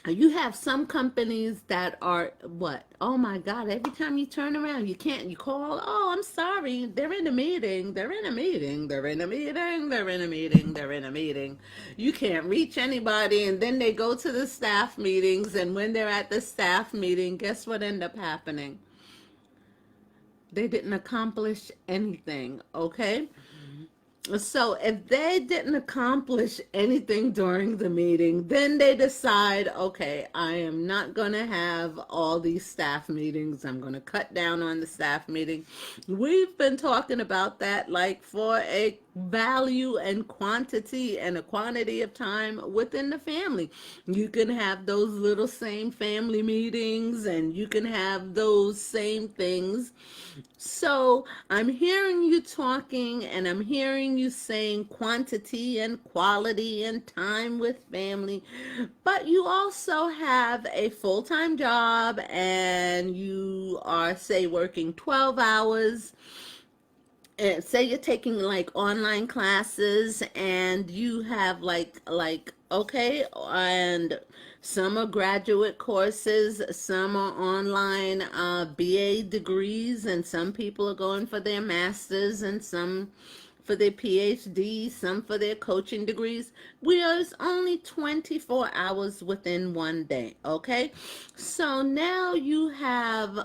you have some companies that are what? Oh my God, every time you turn around, you call, oh, I'm sorry, they're in a meeting, they're in a meeting, they're in a meeting, they're in a meeting, they're in a meeting. You can't reach anybody, and then they go to the staff meetings, and when they're at the staff meeting, guess what end up happening? They didn't accomplish anything, okay? So if they didn't accomplish anything during the meeting, then they decide, okay, I am not going to have all these staff meetings. I'm going to cut down on the staff meeting. We've been talking about that like for a value and quantity and a quantity of time within the family. You can have those little same family meetings, and you can have those same things. So I'm hearing you talking, and I'm hearing you saying quantity and quality and time with family, but you also have a full-time job, and you are, say, working 12 hours. And say you're taking like online classes, and you have like okay, and some are graduate courses, some are online BA degrees, and some people are going for their masters, and some for their PhD, some for their coaching degrees. There's only 24 hours within one day, okay? So now you have,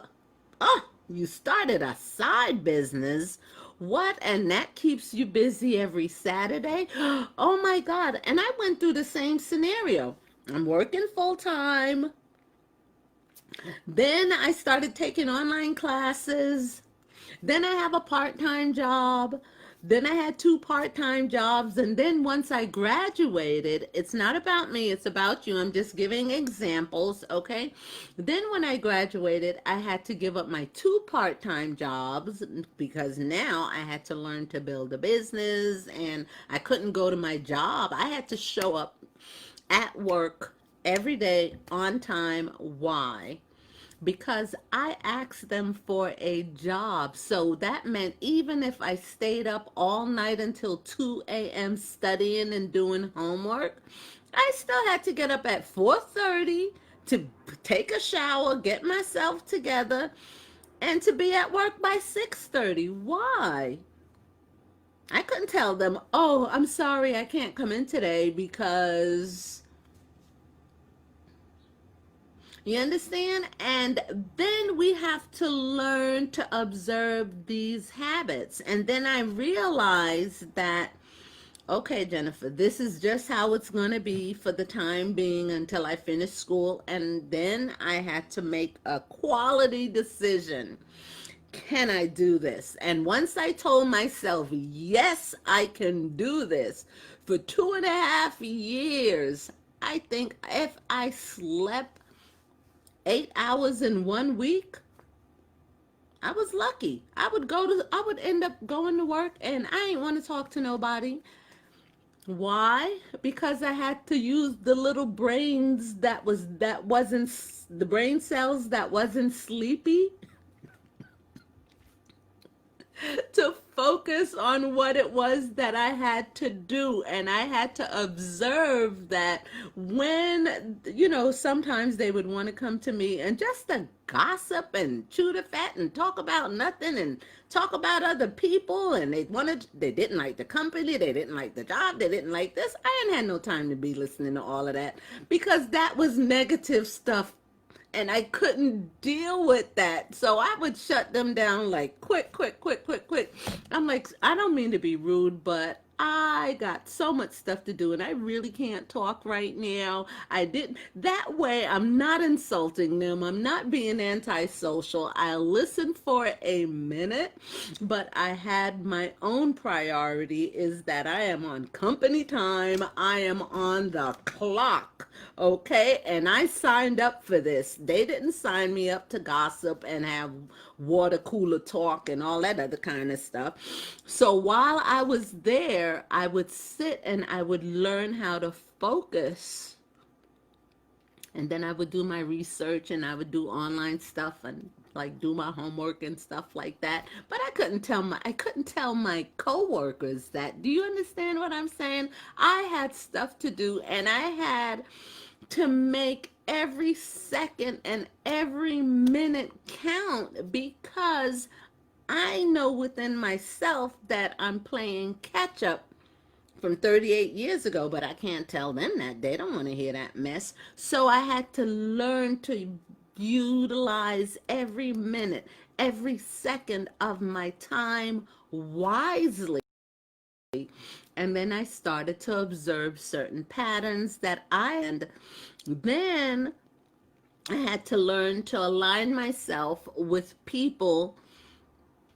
oh, you started a side business. What? And that keeps you busy every Saturday? Oh my God. And I went through the same scenario. I'm working full time. Then I started taking online classes. Then I have a part-time job. Then I had two part-time jobs. And then once I graduated, it's not about me, it's about you. I'm just giving examples, okay? Then when I graduated, I had to give up my two part-time jobs because now I had to learn to build a business, and I couldn't go to my job. I had to show up at work every day on time. Why? Because I asked them for a job. So that meant even if I stayed up all night until 2 a.m. studying and doing homework, I still had to get up at 4:30 to take a shower, get myself together, and to be at work by 6:30. Why? I couldn't tell them, "Oh, I'm sorry, I can't come in today because," you understand? And then we have to learn to observe these habits. And then I realized that, okay, Jennifer, this is just how it's going to be for the time being until I finish school. And then I had to make a quality decision. Can I do this? And once I told myself, yes, I can do this, for 2.5 years, I think if I slept 8 hours in one week, I was lucky. I would end up going to work and I ain't want to talk to nobody. Why? Because I had to use the little brains that wasn't the brain cells that wasn't sleepy to focus on what it was that I had to do. And I had to observe that when, sometimes they would want to come to me and just to gossip and chew the fat and talk about nothing and talk about other people. And they didn't like the company, they didn't like the job, they didn't like this. I ain't had no time to be listening to all of that because that was negative stuff and I couldn't deal with that. So I would shut them down like quick, quick, quick, quick, quick. I'm like, I don't mean to be rude, but I got so much stuff to do and I really can't talk right now. I didn't. That way, I'm not insulting them. I'm not being antisocial. I'll listen for a minute, but I had my own priority is that I am on company time. I am on the clock. Okay, and I signed up for this. They didn't sign me up to gossip and have water cooler talk and all that other kind of stuff. So while I was there, I would sit and I would learn how to focus. And then I would do my research and I would do online stuff and like do my homework and stuff like that. But I couldn't tell my coworkers that. Do you understand what I'm saying? I had stuff to do and I had to make every second and every minute count because I know within myself that I'm playing catch up from 38 years ago, but I can't tell them that. They don't want to hear that mess. So I had to learn to utilize every minute, every second of my time wisely. And then I started to observe certain patterns and then I had to learn to align myself with people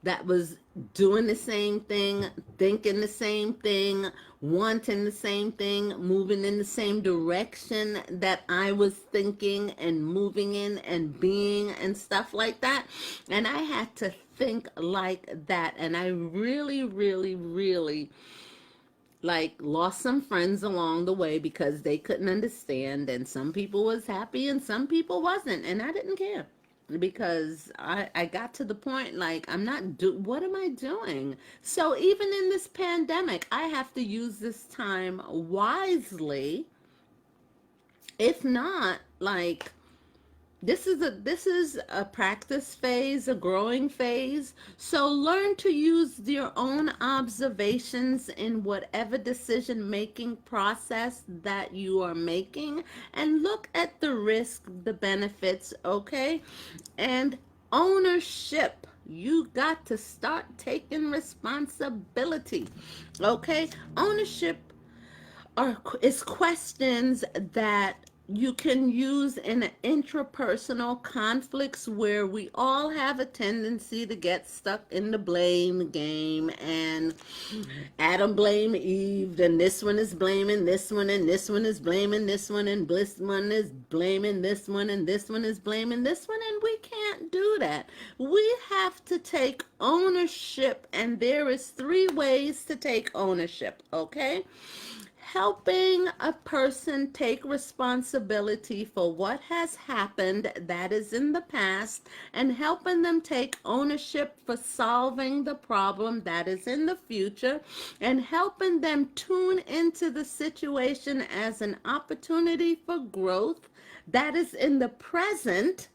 that was doing the same thing, thinking the same thing, wanting the same thing, moving in the same direction that I was thinking and moving in and being and stuff like that. And I had to think like that. And I really, really, really like lost some friends along the way because they couldn't understand, and some people was happy and some people wasn't, and I didn't care because I got to the point like what am I doing? So even in this pandemic, I have to use this time wisely. If not, like this is a practice phase, a growing phase. So learn to use your own observations in whatever decision making process that you are making and look at the risk, the benefits, okay? And ownership. You got to start taking responsibility. Okay? Ownership is questions that you can use in intrapersonal conflicts where we all have a tendency to get stuck in the blame game and Adam blame Eve, and this one is blaming this one, and this one is blaming this one, and this one is blaming this one, and this one is blaming this one, and we can't do that. We have to take ownership, and there is 3 ways to take ownership, okay? helping a person take responsibility for what has happened that is in the past and helping them take ownership for solving the problem that is in the future and helping them tune into the situation as an opportunity for growth that is in the present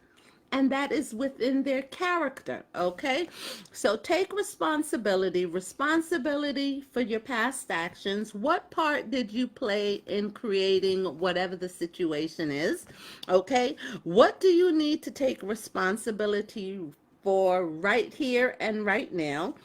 and that is within their character. Okay, so take responsibility for your past actions. What part did you play in creating whatever the situation is? Okay, what do you need to take responsibility for right here and right now?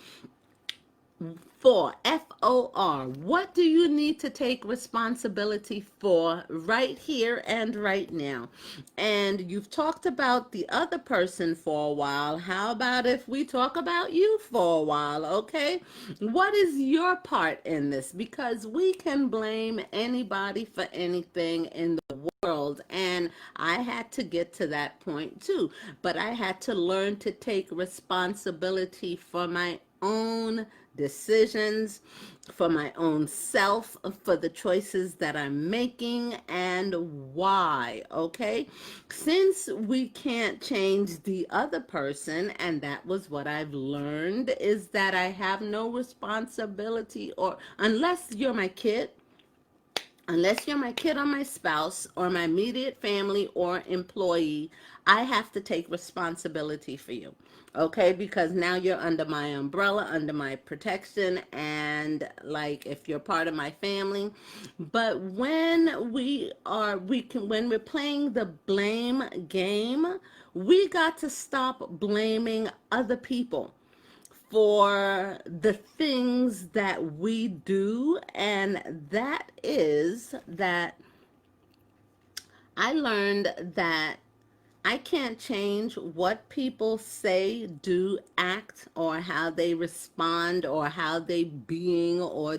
For FOR, what do you need to take responsibility for right here and right now? And you've talked about the other person for a while. How about if we talk about you for a while, okay? What is your part in this? Because we can blame anybody for anything in the world, and I had to get to that point too. But I had to learn to take responsibility for my own decisions, for my own self, for the choices that I'm making and why. Okay, since we can't change the other person, and that was what I've learned, is that I have no responsibility, or unless you're my kid or my spouse or my immediate family or employee, I have to take responsibility for you. Okay, because now you're under my umbrella, under my protection, and like if you're part of my family. But when we're playing the blame game, we got to stop blaming other people for the things that we do, and that is that I learned that I can't change what people say, do, act, or how they respond, or how they being, or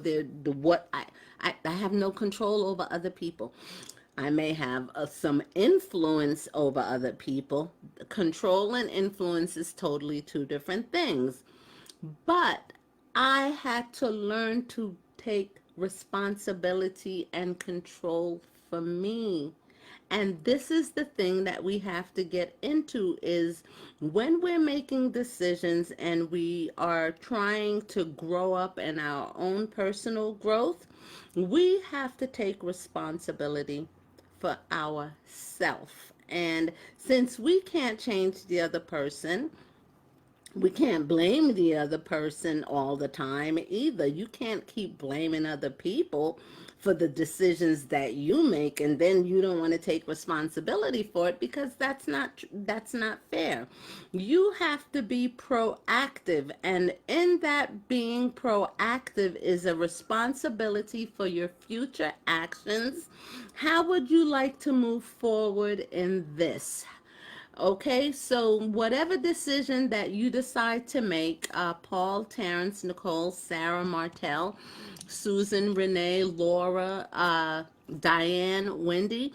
I have no control over other people. I may have some influence over other people. Control and influence is totally two different things. But I had to learn to take responsibility and control for me. And this is the thing that we have to get into, is when we're making decisions and we are trying to grow up in our own personal growth, we have to take responsibility for ourselves. And since we can't change the other person, we can't blame the other person all the time either. You can't keep blaming other people for the decisions that you make, and then you don't want to take responsibility for it, because that's not fair. You have to be proactive, and in that being proactive is a responsibility for your future actions. How would you like to move forward in this? Okay, so whatever decision that you decide to make, Paul, Terrence, Nicole, Sarah, Martell, Susan, Renee, Laura, Diane, Wendy,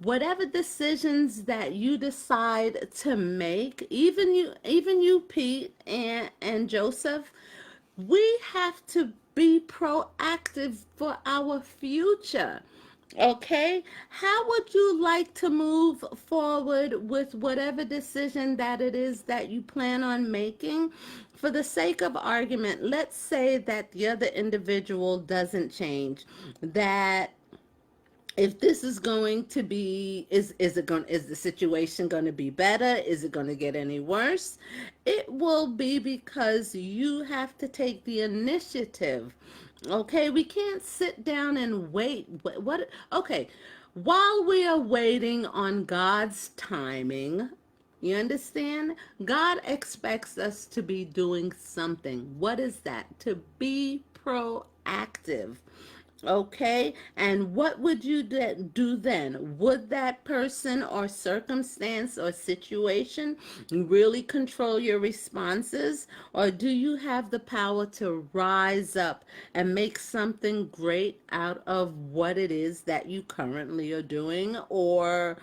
whatever decisions that you decide to make, even you, Pete and Joseph, we have to be proactive for our future. Okay, how would you like to move forward with whatever decision that it is that you plan on making? For the sake of argument, let's say that the other individual doesn't change, that if this is going to be, is the situation going to be better, is it going to get any worse? It will be, because you have to take the initiative. Okay, we can't sit down and wait. What okay, while we are waiting on God's timing, you understand, God expects us to be doing something. What is that? To be proactive. Okay, and what would you do then? Would that person or circumstance or situation really control your responses? Or do you have the power to rise up and make something great out of what it is that you currently are doing, or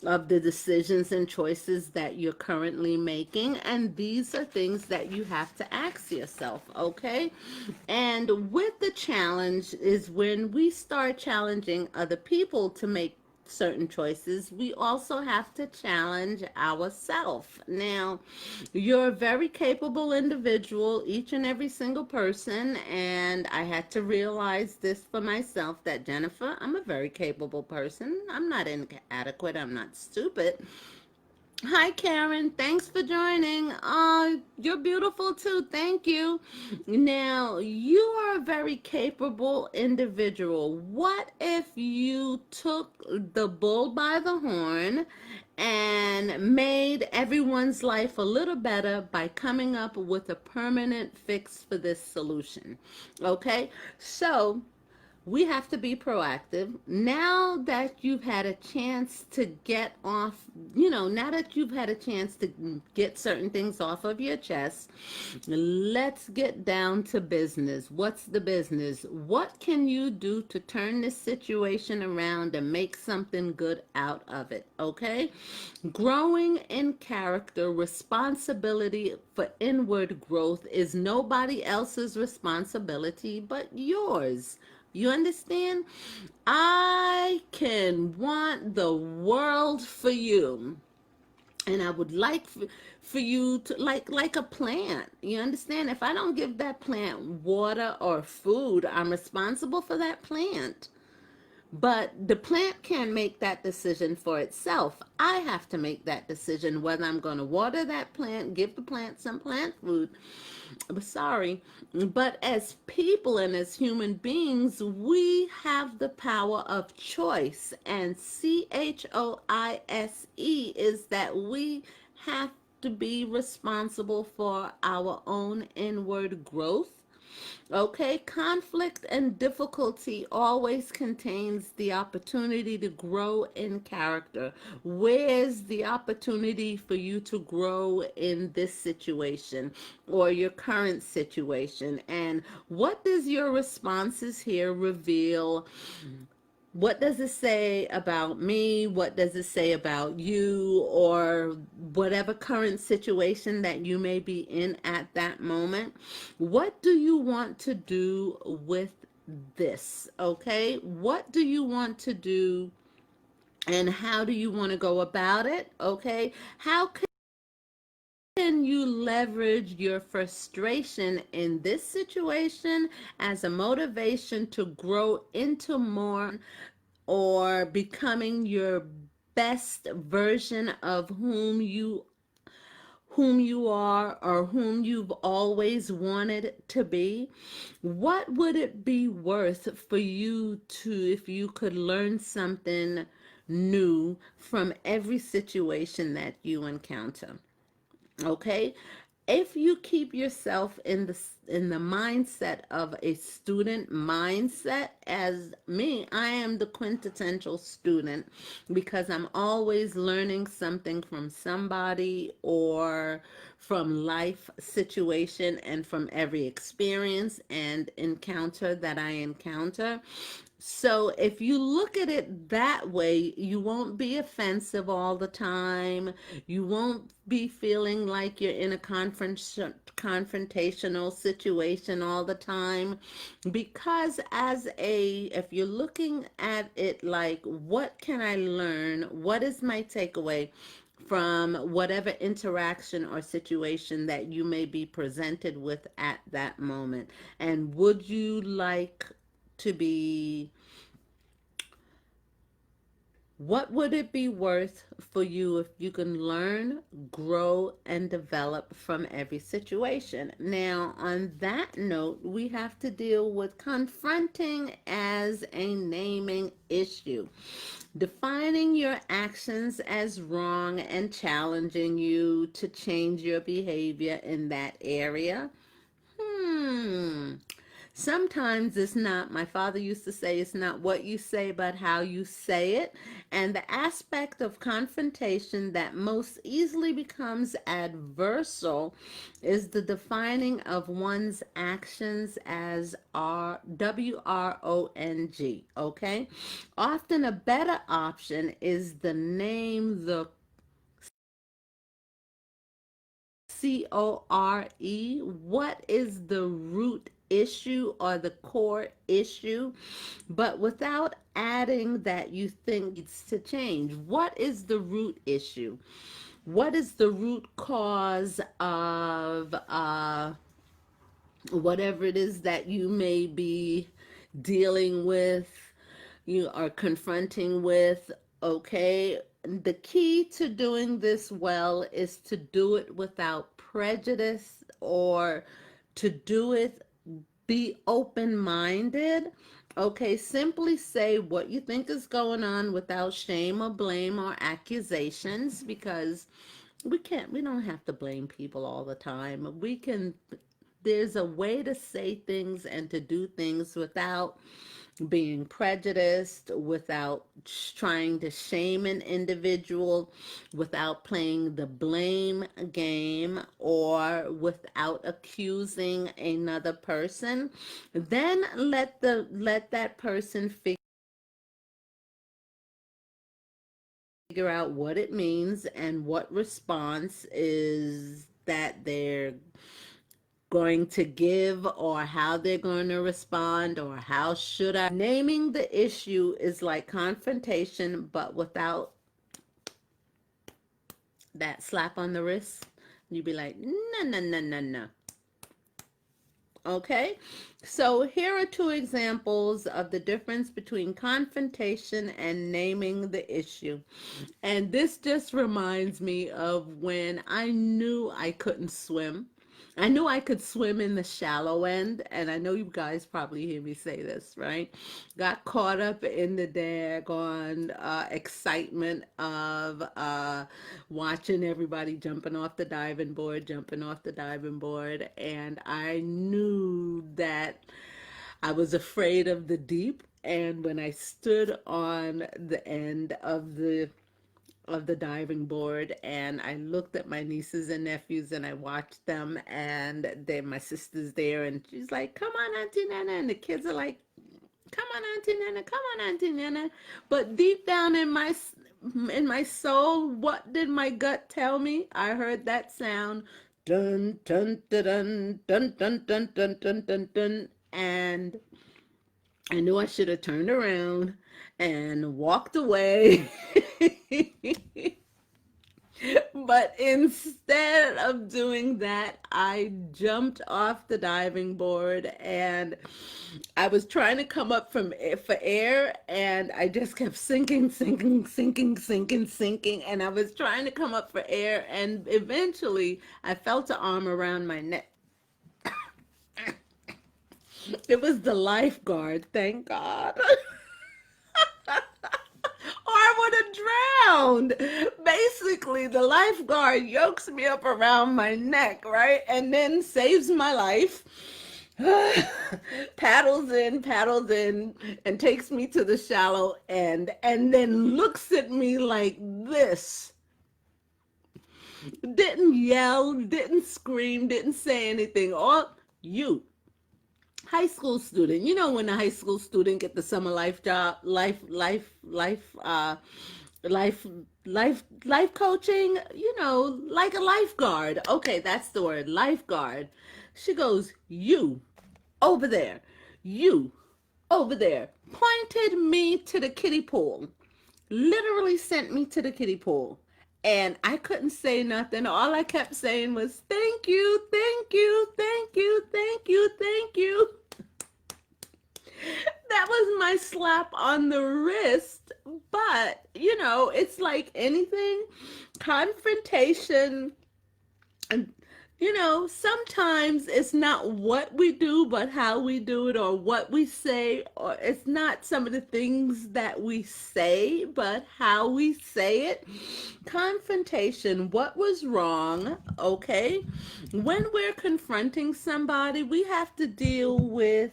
of the decisions and choices that you're currently making? And these are things that you have to ask yourself, okay? And with the challenge is when we start challenging other people to make certain choices, we also have to challenge ourselves. Now, you're a very capable individual, each and every single person, and I had to realize this for myself that Jennifer, I'm a very capable person. I'm not inadequate, I'm not stupid. Hi, Karen. Thanks for joining. You're beautiful too. Thank you. Now, you are a very capable individual. What if you took the bull by the horn and made everyone's life a little better by coming up with a permanent fix for this solution? Okay, so we have to be proactive. Now that you've had a chance to get off, now that you've had a chance to get certain things off of your chest, let's get down to business. What's the business? What can you do to turn this situation around and make something good out of it? Okay? Growing in character, responsibility for inward growth is nobody else's responsibility but yours. You understand? I can want the world for you. And I would like for you to like a plant. You understand? If I don't give that plant water or food, I'm responsible for that plant. But the plant can't make that decision for itself. I have to make that decision whether I'm going to water that plant, give the plant some plant food. Sorry. But as people and as human beings, we have the power of choice. And CHOISE is that we have to be responsible for our own inward growth. Okay, conflict and difficulty always contains the opportunity to grow in character. Where's the opportunity for you to grow in this situation or your current situation? And what does your responses here reveal? What does it say about me? What does it say about you, or whatever current situation that you may be in at that moment? What do you want to do with this? Okay, what do you want to do, and how do you want to go about it? Okay, how can you leverage your frustration in this situation as a motivation to grow into more, or becoming your best version of whom you are, or whom you've always wanted to be? What would it be worth for you to, if you could learn something new from every situation that you encounter? Okay, if you keep yourself in the mindset of a student mindset, as me, I am the quintessential student, because I'm always learning something from somebody or from life situation and from every experience and encounter that I encounter. So if you look at it that way, you won't be offensive all the time. You won't be feeling like you're in a confrontational situation all the time. Because if you're looking at it like, what can I learn? What is my takeaway from whatever interaction or situation that you may be presented with at that moment? And would you like to be, what would it be worth for you if you can learn, grow, and develop from every situation? Now, on that note, we have to deal with confronting as a naming issue, defining your actions as wrong and challenging you to change your behavior in that area. Sometimes it's not, my father used to say, it's not what you say, but how you say it. And the aspect of confrontation that most easily becomes adversarial is the defining of one's actions as WRONG. Okay? Often a better option is the name the CORE. What is the root issue or the core issue, but without adding that you think needs to change. What is the root issue? What is the root cause of whatever it is that you may be dealing with, you are confronting with? Okay, the key to doing this well is to do it without prejudice, or to do it, be open minded. Okay, simply say what you think is going on without shame or blame or accusations, because we don't have to blame people all the time. We can, there's a way to say things and to do things without being prejudiced, without trying to shame an individual, without playing the blame game, or without accusing another person. Then let that person figure out what it means and what response is that they're going to give, or how they're going to respond, or how should I. Naming the issue is like confrontation, but without that slap on the wrist. You'd be like, no, no, no, no, no. Okay, so here are two examples of the difference between confrontation and naming the issue. And this just reminds me of when I knew I couldn't swim. I knew I could swim in the shallow end, and I know you guys probably hear me say this, right? Got caught up in the daggone excitement of watching everybody jumping off the diving board, and I knew that I was afraid of the deep. And when I stood on the end of the diving board, and I looked at my nieces and nephews and I watched them, and then my sister's there and she's like, come on, Auntie Nana, and the kids are like, come on, Auntie Nana, come on, Auntie Nana. But deep down in my soul, what did my gut tell me? I heard that sound, dun dun dun dun dun dun dun dun dun dun, and I knew I should have turned around and walked away. But instead of doing that, I jumped off the diving board, and I was trying to come up for air, and I just kept sinking, sinking, sinking, sinking, sinking, and I was trying to come up for air, and eventually I felt an arm around my neck. It was the lifeguard, thank God. Or I would have drowned. Basically, the lifeguard yokes me up around my neck, right? And then saves my life. Paddles in, and takes me to the shallow end, and then looks at me like this. Didn't yell, didn't scream, didn't say anything. All you high school student, you know, when a high school student get the summer life job, life life coaching, you know, like a lifeguard. Okay, that's the word, lifeguard. She goes, you over there, you over there, pointed me to the kiddie pool, literally sent me to the kiddie pool. And I couldn't say nothing. All I kept saying was, thank you, thank you, thank you, thank you, thank you. That was my slap on the wrist. But, you know, it's like anything, confrontation, and you know, sometimes it's not what we do, but how we do it, or what we say, or it's not some of the things that we say, but how we say it. Confrontation, what was wrong, okay? When we're confronting somebody, we have to deal with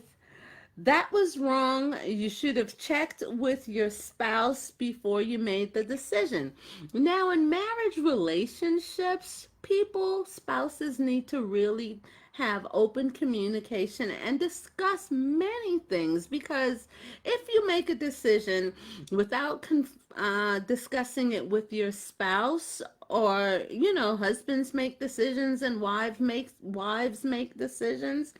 that was wrong. You should have checked with your spouse before you made the decision. Now, in marriage relationships, spouses need to really have open communication and discuss many things, because if you make a decision without discussing it with your spouse, or you know, husbands make decisions and wives make decisions,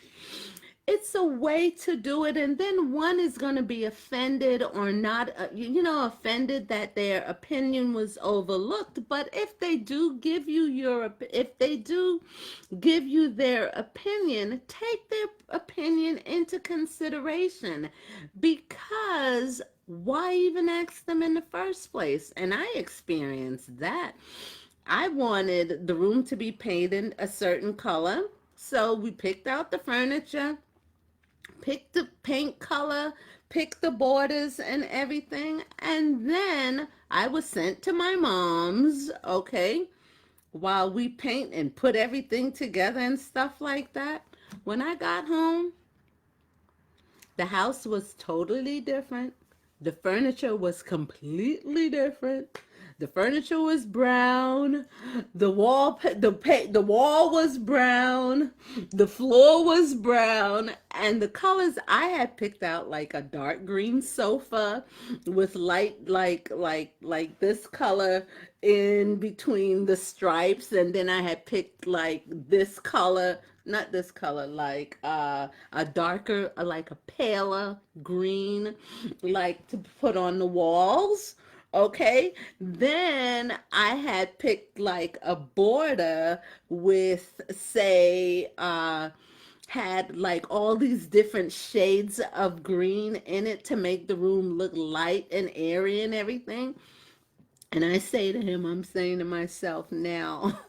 it's a way to do it, and then one is going to be offended or not, offended that their opinion was overlooked. But if they do give you their opinion, take their opinion into consideration, because why even ask them in the first place? And I experienced that. I wanted the room to be painted a certain color. So we picked out the furniture, picked the paint color, picked the borders and everything. And then I was sent to my mom's, okay, while we paint and put everything together and stuff like that. When I got home, the house was totally different. The furniture was completely different. The furniture was brown. The wall was brown. The floor was brown, and the colors I had picked out, like a dark green sofa with light, like this color in between the stripes, and then I had picked like this color, not this color, like a darker, like a paler green, like to put on the walls. Okay, then I had picked like a border with, say, had like all these different shades of green in it to make the room look light and airy and everything. And I say to him, I'm saying to myself now,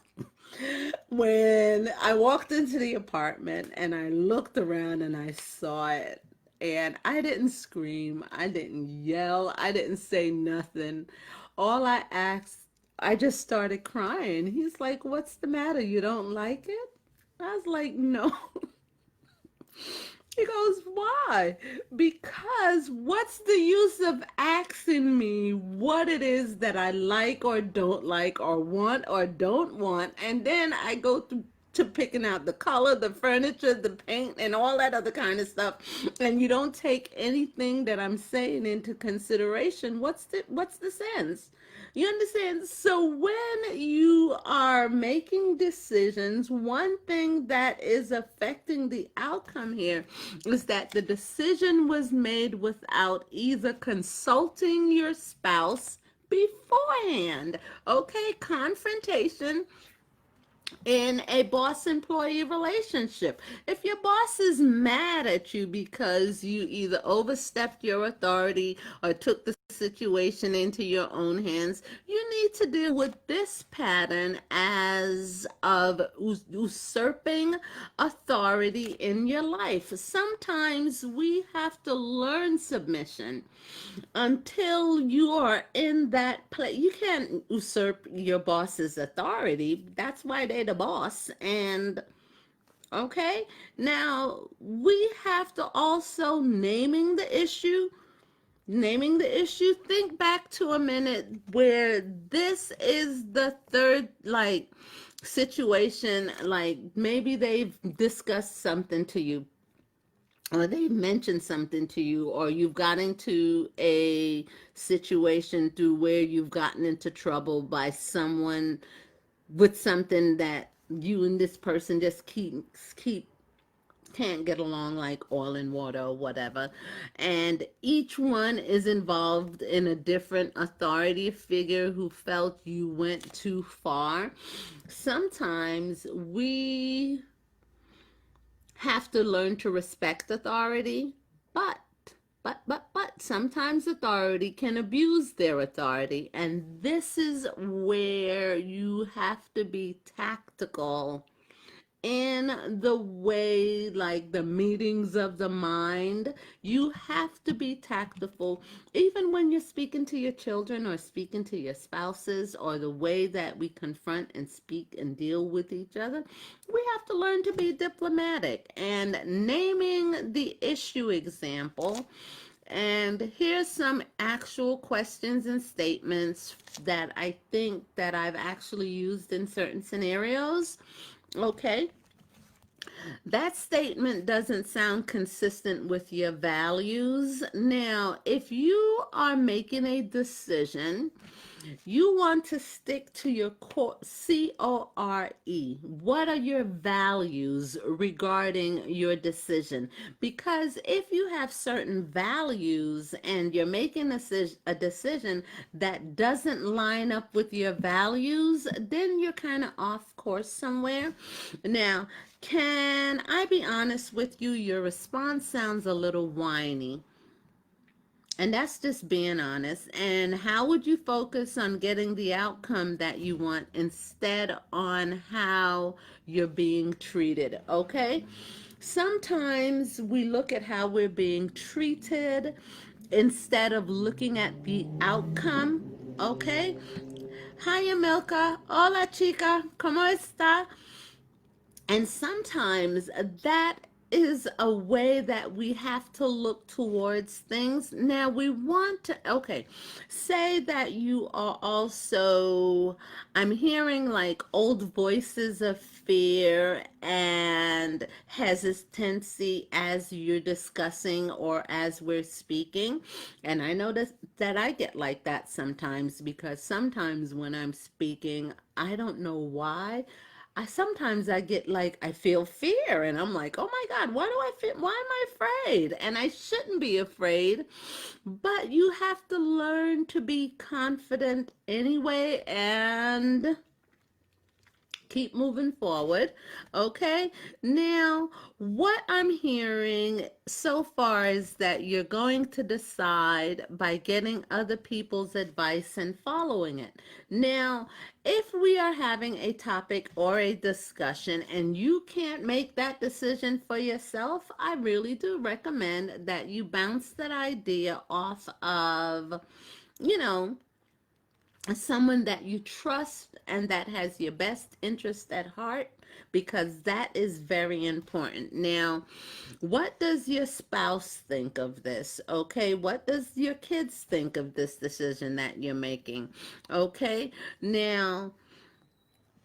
when I walked into the apartment and I looked around and I saw it, and I didn't scream, I didn't yell, I didn't say nothing. All I asked, I just started crying. He's like, "What's the matter? You don't like it?" I was like, "No." He goes, "Why?" Because what's the use of asking me what it is that I like or don't like or want or don't want? And then I go to picking out the color, the furniture, the paint, and all that other kind of stuff. And you don't take anything that I'm saying into consideration. What's the sense? You understand? So when you are making decisions, one thing that is affecting the outcome here is that the decision was made without either consulting your spouse beforehand. Okay, confrontation in a boss employee relationship. If your boss is mad at you because you either overstepped your authority or took the situation into your own hands, you need to deal with this pattern as of usurping authority in your life. Sometimes we have to learn submission until you are in that place. You can't usurp your boss's authority. That's why they're the boss. And okay, now we have to also naming the issue. Think back to a minute where this is the third, like, situation, like maybe they've discussed something to you, or they mentioned something to you, or you've gotten into a situation through where you've gotten into trouble by someone with something that you and this person just keep can't get along, like oil and water or whatever. And each one is involved in a different authority figure who felt you went too far. Sometimes we have to learn to respect authority, but sometimes authority can abuse their authority, and this is where you have to be tactical in the way, like the meetings of the mind. You have to be tactful, even when you're speaking to your children or speaking to your spouses, or the way that we confront and speak and deal with each other. We have to learn to be diplomatic and naming the issue example. And here's some actual questions and statements that I think that I've actually used in certain scenarios. Okay. That statement doesn't sound consistent with your values. Now, if you are making a decision You want to stick to your core, CORE. What are your values regarding your decision? Because if you have certain values and you're making a decision that doesn't line up with your values, then you're kind of off course somewhere. Now, can I be honest with you? Your response sounds a little whiny. And that's just being honest. And how would you focus on getting the outcome that you want instead on how you're being treated? Okay. Sometimes we look at how we're being treated instead of looking at the outcome. Okay. Hi, Milka. Hola, chica. ¿Cómo está? And sometimes that is a way that we have to look towards things. Now, we want to, okay, say that you are also, I'm hearing like old voices of fear and hesitancy as you're discussing or as we're speaking. And I know that I get like that sometimes because sometimes when I'm speaking, I don't know why. I get like I feel fear and I'm like, "Oh my God, why do I feel why am I afraid?" And I shouldn't be afraid. But you have to learn to be confident anyway and keep moving forward. Okay. Now, what I'm hearing so far is that you're going to decide by getting other people's advice and following it. Now, if we are having a topic or a discussion and you can't make that decision for yourself, I really do recommend that you bounce that idea off of, you know, someone that you trust and that has your best interest at heart, because that is very important. Now, what does your spouse think of this? Okay, what does your kids think of this decision that you're making? Okay, now,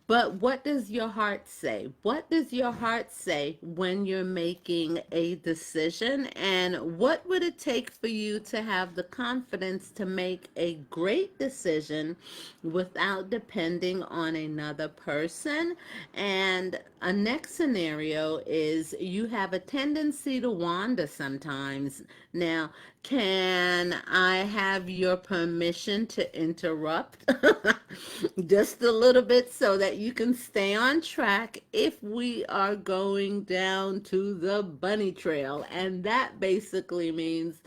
but what does your heart say? What does your heart say when you're making a decision? And what would it take for you to have the confidence to make a great decision without depending on another person? And a next scenario is you have a tendency to wander sometimes. Now, can I have your permission to interrupt just a little bit so that you can stay on track if we are going down to the bunny trail? And that basically means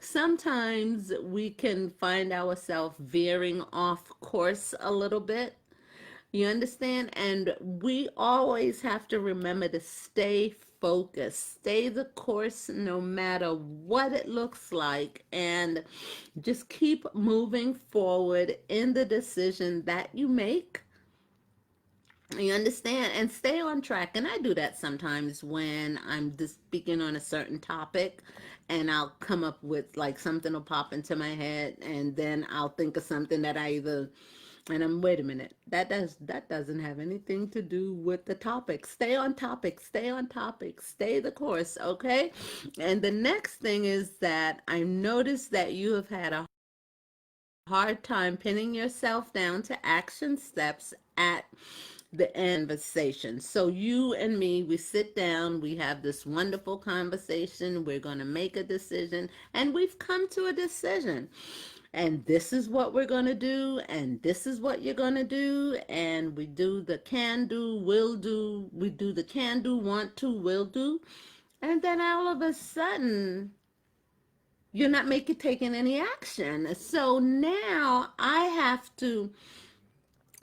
sometimes we can find ourselves veering off course a little bit. You understand? And we always have to remember to stay focused, stay the course no matter what it looks like, and just keep moving forward in the decision that you make. You understand? And stay on track. And I do that sometimes when I'm just speaking on a certain topic and I'll come up with like something will pop into my head and then I'll think of something that I either and I'm wait a minute. That doesn't have anything to do with the topic. Stay on topic, stay on topic, stay the course, okay? And the next thing is that I noticed that you have had a hard time pinning yourself down to action steps at the end conversation. So you and me, we sit down, we have this wonderful conversation, we're going to make a decision, and we've come to a decision. And this is what we're going to do, and this is what you're going to do, and we do the can do, will do, we do the can do, want to, will do. And then all of a sudden, you're not making taking any action. So now I have to,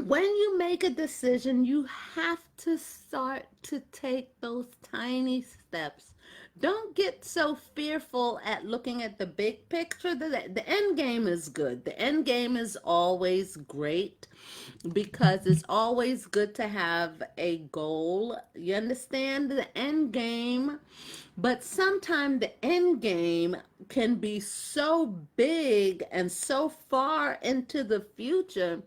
when you make a decision, you have to start to take those tiny steps. Don't get so fearful at looking at the big picture. The end game is good. The end game is always great because it's always good to have a goal. You understand the end game? But sometimes the end game can be so big and so far into the future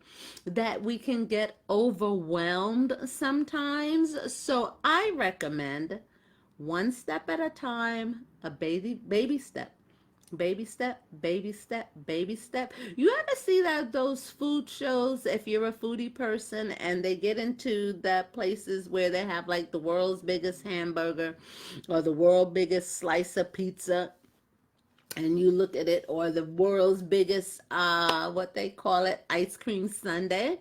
that we can get overwhelmed sometimes. So I recommend one step at a time, a baby step. Baby step, baby step, baby step. You ever see that those food shows if you're a foodie person and they get into the places where they have like the world's biggest hamburger or the world biggest slice of pizza and you look at it, or the world's biggest what they call it, ice cream sundae.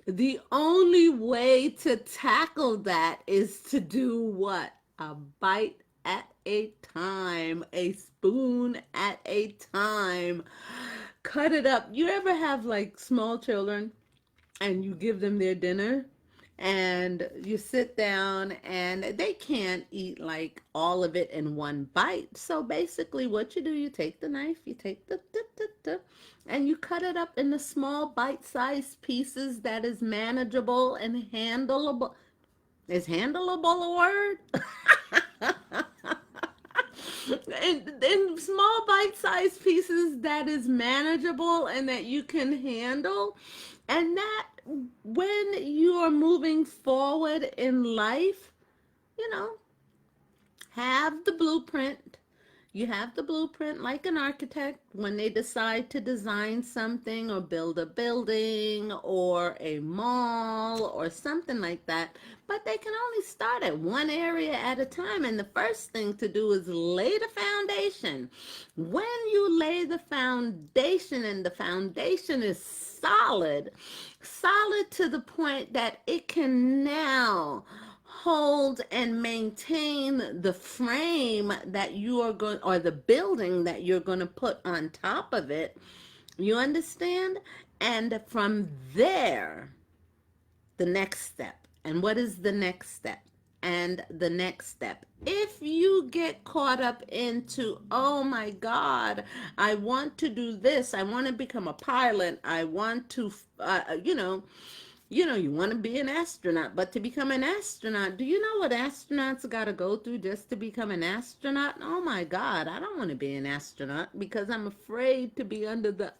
The only way to tackle that is to do what? A bite at a time, a spoon at a time. Cut it up. You ever have like small children and you give them their dinner and you sit down and they can't eat like all of it in one bite? So basically what you do, you take the knife, you take the and you cut it up into small bite-sized pieces that is manageable and handleable. Is handleable a word? In small bite-sized pieces that is manageable and that you can handle, and that when you are moving forward in life, you know, have the blueprint. You have the blueprint like an architect when they decide to design something or build a building or a mall or something like that. But they can only start at one area at a time. And the first thing to do is lay the foundation. When you lay the foundation and the foundation is solid, solid to the point that it can now hold and maintain the frame that you are going, or the building that you're going to put on top of it. You understand? And from there, the next step. And what is the next step? And the next step. If you get caught up into, oh my God, I want to do this, I want to become a pilot, I want to, you want to be an astronaut, but to become an astronaut, do you know what astronauts got to go through just to become an astronaut? Oh my God, I don't want to be an astronaut because I'm afraid to be under the,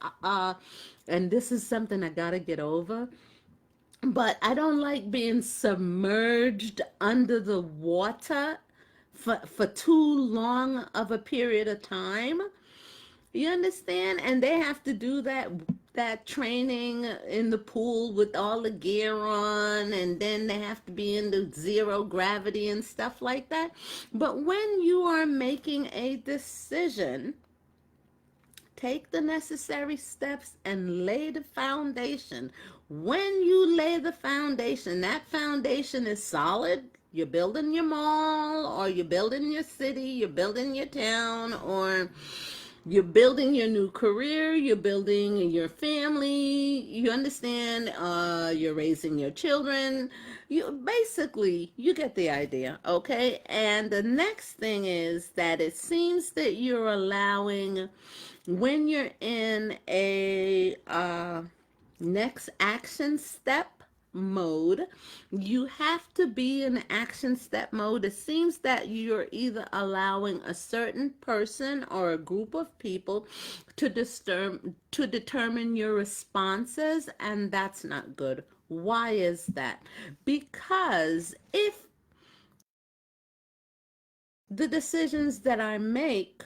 and this is something I got to get over. But I don't like being submerged under the water for too long of a period of time. You understand? And they have to do that training in the pool with all the gear on, and then they have to be in the zero gravity and stuff like that. But when you are making a decision, take the necessary steps and lay the foundation. When you lay the foundation, that foundation is solid. You're building your mall, or you're building your city, you're building your town, or you're building your new career, you're building your family, you understand, you're raising your children. You get the idea, okay? And the next thing is that it seems that you're allowing, when you're in a next action step mode, you have to be in action step mode. It seems that you're either allowing a certain person or a group of people to determine your responses, and that's not good. Why is that? Because if the decisions that I make,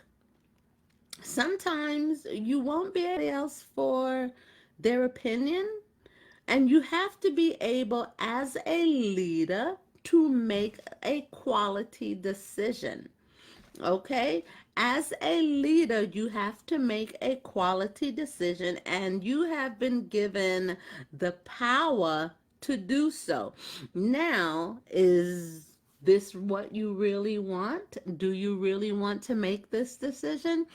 sometimes you won't be else for their opinion. And you have to be able, as a leader, to make a quality decision. Okay? As a leader, you have to make a quality decision, and you have been given the power to do so. Now, is this what you really want? Do you really want to make this decision?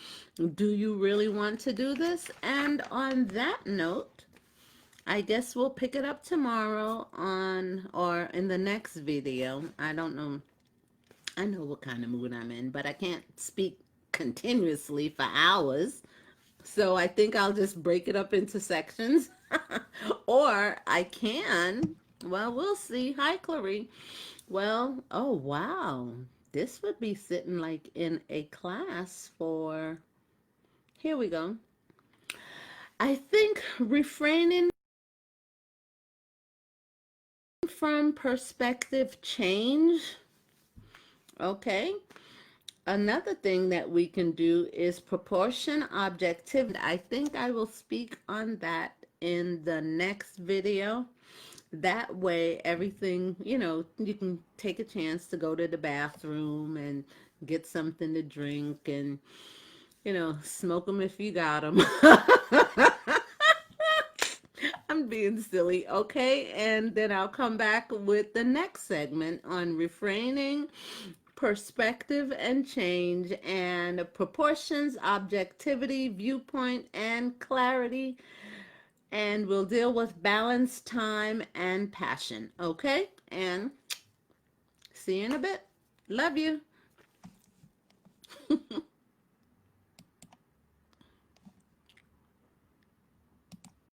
Do you really want to do this? And on that note, I guess we'll pick it up tomorrow on, or in the next video. I don't know. I know what kind of mood I'm in, but I can't speak continuously for hours. So I think I'll just break it up into sections. Or I can. Well, we'll see. Hi, Clarie. Well, oh, wow. This would be sitting like in a class for, here we go. I think refraining from perspective change. Okay. Another thing that we can do is proportion objectivity. I think I will speak on that in the next video. That way, everything, you can take a chance to go to the bathroom and get something to drink and, smoke them if you got them. I'm being silly, okay? And then I'll come back with the next segment on refraining, perspective and change, and proportions, objectivity, viewpoint, and clarity. And we'll deal with balance, time, and passion, okay? And see you in a bit. Love you.